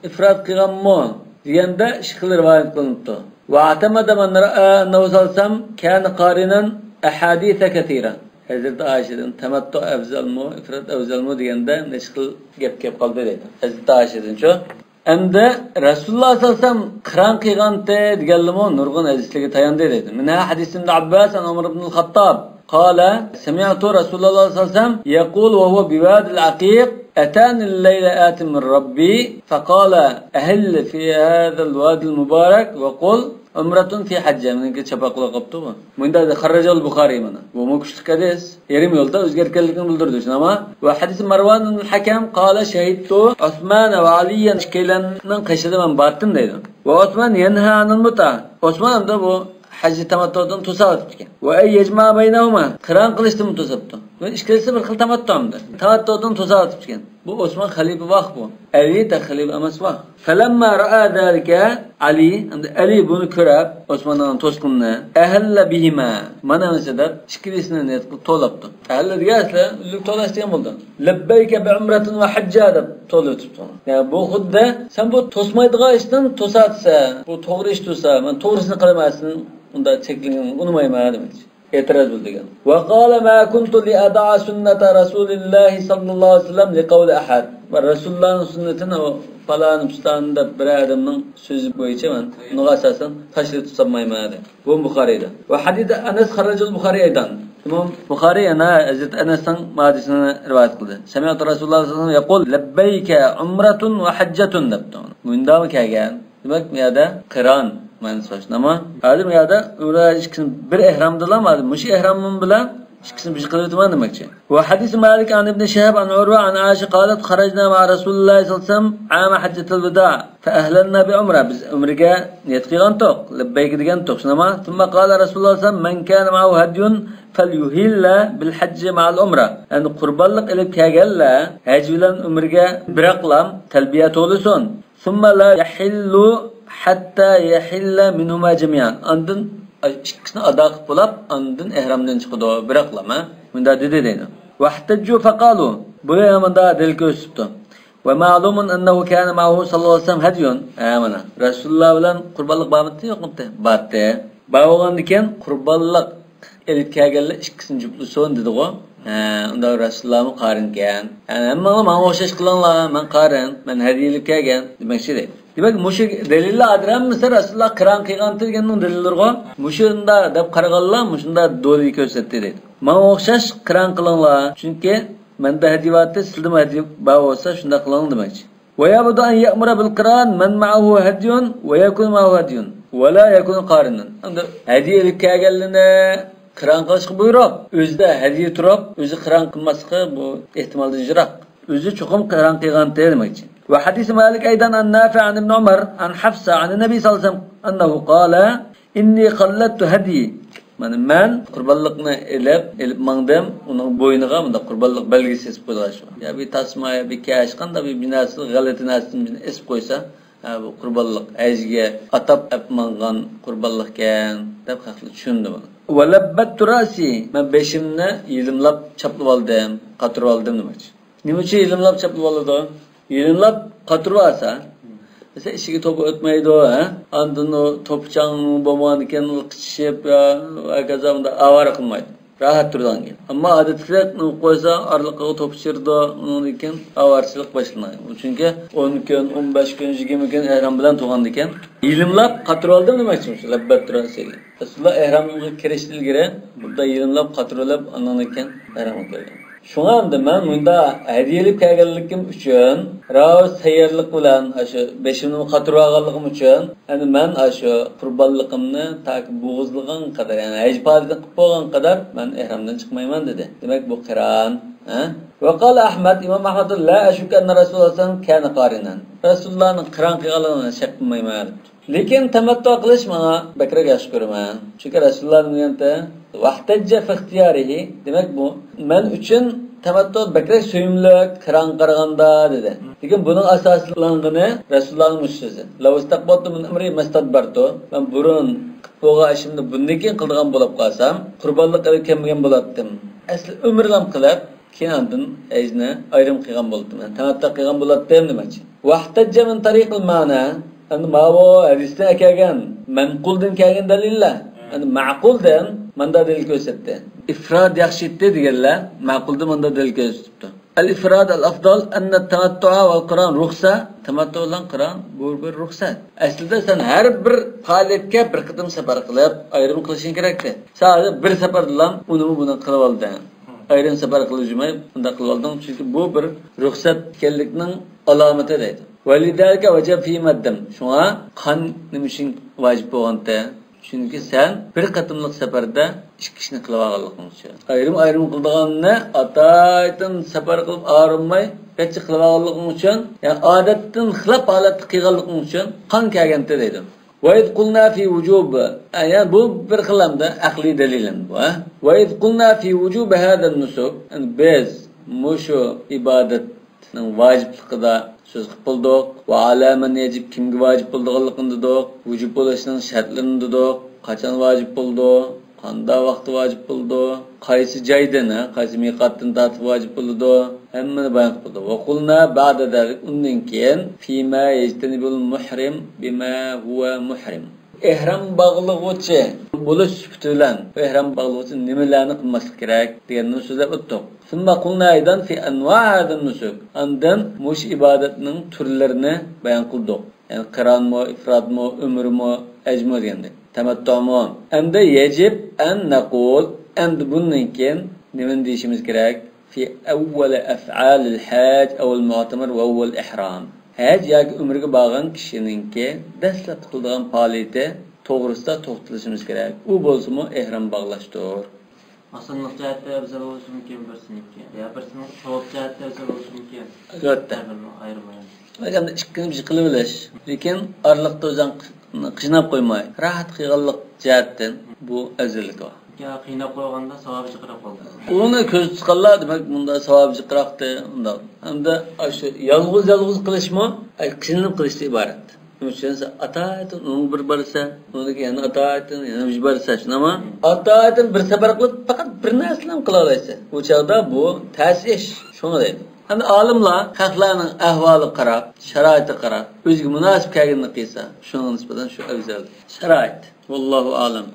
A: ifrad qilganmi deganda ishqil rivoyat qilinibdi. Wa atamada man ra'a annahu sallam kana qarinan ahadith kathira. Hazrat Aishadan tamattu afzalmi, ifrad afzalmi deganda ishqil gap qoldi dedi. Hazrat Aishadan shu. Endi Rasululloh sallallohu alayhi vasallam qiron qilganda deganlimi nurg'un hadislarga tayandi dedi. Mina hadisim Abbas an Umar ibn al-Khattab قال سمعت رسول الله صلى الله عليه وسلم يقول وهو بواد العقيق أتاني الليل آت من ربي فقال أهل في هذا الوادي المبارك وقل عمرة في حجة من كده شباب لقبته من ده خرج البخاري منه ومكش كدس يرمي يلتا وزجر كلكم بلدردش نما وحديث مروان الحكم قال شهدت عثمان وعليا شكلا من قشد من باطن ده وعثمان ينهى عن المتعة عثمان ده bu hacı tamattudan tosavut etgan. Va ay yajma baynahuma qiron qilishni tosabdi. Va ishkalasi bir xil tamattuamda. Tamattudan tosavut etgan. Bu Osman xalifa vaqt bu. Ali da xalifa emas vaqt. Falamma ra'a zalika Ali bunu ko'rib Osmanning tosqinni ahalla bihima mana masadat ishkilisini net to'labdi. Ahalla degaslar ulug' to'lash degan bo'ldi. Labbayka bi umratin va hajja deb to'latibdi. Yani bu xuddi sen bu tosmaydigan ishdan tosatsa, bu to'g'ri ish to'sa, men to'g'risini qilmasin. Unda çekilgan unutmayma demek. İtiraz bildigan. Ve qala ma kuntu li ad'a sunnata Rasulillah sallallahu aleyhi ve sellem li qawli ahad. Ve Resulullah'ın sünnetini falan üstanda bir adamın sözü boyunca ben ona asasen taşrif tutmayma dedi. Bu Bukhari'de. Ve hadide Enes harracul Bukhari aydan. İmam Bukhari ana Hazret Enes'ten hadisini rivayet kıldı. Semi'tu Resulullah sallallahu aleyhi ve sellem yaqul labbayka umratun ve hajjatun debdi. Bunda mı kelgan? Demek mi ya da qiron mansosh nama alim yada ular ikkisini bir ihramdilarmi mush ihramim bilan ikkisini bir qilib o'tman demakchi va hadis Malik an ibn Shihab an Urwa an Aisha qalat kharajna ma Rasululloh sallallohu alayhi vasallam ama hajjatul wada fa ahlalna bi umra biz umraga niyat qilgan to'q labbayk degan to'q nama thumma qala Rasululloh sallallohu alayhi vasallam man kana ma'ahu hadyun falyuhilla bil hajj ma'al umra endi qurbonlik ilib kelganlar haj bilan umraga bir aqlam talbiya to'lisin thumma la yahillu hatta yahilla minhuma jami'an. Andın ikkisini ado qilib bo'lib, andın ihramdan chiqdi, biroqlama. Bunda dedi. Vahtajju faqalu. Bu yamanda dil ko'rsatdi. Va ma'lumun annahu kana ma'ahu sallallohu alayhi vasallam hadyun. Mana Rasululloh bilan qurbonlik bormi yo'qmi? Bordi. Bo'lgan ekan qurbonlik elib kelganlar ikkisini jupluson dedi-ku. Unda Rasulullohni qaringan. Hamma men o'xshash qilinglar, men qarin, men hadiyalik kelgan demakchi dedi. Demek muşu delille adram mısır Rasulullah qiron qilgan deganning dalillariga mushunda deb qaraganlar mushunda do'li ko'rsatdi dedi. Menga o'xshash qiron qilinglar, chunki menda hadiyatda sizda hadiy bor bo'lsa shunda qiling demoqchi. Va yabudu an ya'mura bil qiron man ma'ahu hadyun va yakun ma'ahu hadyun va la yakun qarinan. Endi hadiyalik kelganlarni qiron qilishga buyurib, o'zida hadiy turib, o'zi qiron qilmaslikka bu ehtimoldan yiroq. Özü çokum qiran qilgan demoqchi. Ve hadis Malik aydan an Nafi' an Ibn Umar an Hafsa an Nabi sallallahu aleyhi ve sellem annahu qala inni qallattu hadi. Men qurbanlıqni elib mangdim, onun boyniga bunda qurbanlık belgisi esip qo'ygan shu. Ya bir tasma, ya bir kash, qanday bir binasi, g'alati narsani esip qo'ysa, bu qurbanlık ajga atab mangan qurbanlık ekan deb haqli tushundi buni. Va labbattu rasi, men beshimni yilimlab chaplab oldim, qatirib oldim demoqchi. Nima uchun yilimlab chaplab oldi? Yilimlab qatirib olsa, mesela işi topu ötmeydi o, andın o topçağın boğmanı kendini kışıp ya gazamda avara kılmaydı. Rahat durdan gel. Ama adetler koysa aralıkta top çırdı onun iken avarçılık başlanıyor. Çünkü 10 gün, 15 gün, 20 gün ehram bilen tuğandı iken ilimlap katır oldu mu demek için? Labbet duran seyli. Resulullah ehramı kiriştilgire burada ilimlap katır olup anlanırken ehram okuydu. Şuna anda men bunda hediyelip kelganligim uchun, raus tayyorlik bilan shu beshimni qatirib olganligim uchun, yani men shu qurbanligimni taki bo'g'izligan qadar, yani hajpadi qilib bo'lgan qadar men ehramdan chiqmayman dedi. Demak bu qiron, Ve qala Ahmad, İmam Ahmad la ashuk anna Rasulullah sallallahu aleyhi ve sellem kana qarinan. Rasulullahning qiron qilganligini shak qilmayman. Lekin tamattu qilish menga bakrak yaxshi ko'raman. Chunki Rasulullohning yanında vahtajja fi ixtiyarihi, demak bu men uchun tamattu bakrak suyumlik qiron qaraganda dedi. Lekin buning asoslangani Rasulullohning so'zi. La istaqbaltu min amri mastadbartu. Men burun bo'lgan ishimni bundan keyin qildigan bo'lib qolsam, qurbonlik qilib kelmagan bo'lardim. Asli umrlam qilib keyin ajni ayrim qilgan bo'ldim. Tamattu qilgan bo'lardim demoqchi. Vahtajja min tariqil ma'na. Yani mavo hadisde kelgan manquldan kelgan dalillar. Yani ma'quldan manda dalil ko'rsatdi. İfrad yaxshi deganlar, ma'qulda manda dalil ko'rsatdi. Al-ifrad al-afdal anna tamattu'a wal Qur'an ruxsa, tamattu bilan Qur'an bu bir ruxsat. Aslida sen har bir faoliyatga bir qitim safar qilib, ayrim qilishing kerakdi. Sadece bir safar bilan uni buni qilib olding. Ayrim safar qilishmay bunda qilib olding, chunki bu bir ruxsat ekanlikning alomati deydi. Validalika vacib fi maddam. Şuna qan nimishin vacib bo'lganda, chunki sen bir qatimliq safarda ikki ishni qilib olganliging uchun. Ayrim qilganni ataydan safar qilib arinmay, qancha qilib olganliging uchun, yani odatdan xilaf holatda qilganliging uchun qan kelganda deydi. Wa id qulna fi wujub, yani bu bir qilamda aqliy dalilin bu. Wa id qulna fi wujub hada an-nusuk, biz mushu ibodatning vojibligida söz qildik va alaman yajib kimga vojib bo'lganligini dedik, vujub bo'lishining shartlarini dedik, qachon vojib bo'ldi, qanday vaqtda vojib bo'ldi, qaysi joydan, qaysi miqatdan tortib vojib bo'ldi, hammani bayon qildik. Va qulna ba'da dalik, undan keyin fima yajtanibul muhrim bima huwa muhrim. Ehram bog'lig'uvchi bo'lish bilan ehram bog'lig'uvchi nimalarni qilmaslik kerak deganni so'zlab o'tdik. Summa qulna aydan fi anwa'adun nusuk. Andan mush ibodatning turlarini bayon qildik. Yani qironmi, ifrodmi, umrmi, ajmi degandek. Tamattu'mi. Endi yajib an naqul, endi bundan keyin nima deyishimiz kerak? Fi awwal af'al al-hajj aw al-mu'tamar wa huwa al-ihram. Haj yoki umrga borgan kishininki dastlab qiladigan faoliyati to'g'risida to'xtalishimiz kerak. U bo'lsa-mu ehrom bog'lashdir.
C: Asonlik jihatda afzal bo'lishi mumkin birsiniki. Ya birsini savob jihatda afzal bo'lishi mumkin.
A: Albatta.
C: Ayirmayman.
A: Baganda ikkini bir qilib bilish, lekin arliqda o'zing qishnab qo'ymay, rahat qilganlik jihatdan bu afzallik bor.
C: Ya qiynab qo'yganda savobi chiqarib qoldi.
A: Uni ko'z chiqqanlar demak bunda savob chiqaraqdi unda. Hamda shu yolg'iz qilishmi, qiynab qilishdan iborat. Çünkü ataatın onun bir barsa, ondaki yana ataatın yana bir barsa. Ama ataatın bir sefer kılıp fakat bir neslim kılalaysa. Bu çağda bu ters iş. Şunu deydi. Hani alimlar halklarının ahvalı qarab, şaraiti qarab, özgü münasip kelganini qilsa, şuna nisbatan şu afzal. Şarait. Vallahu alam.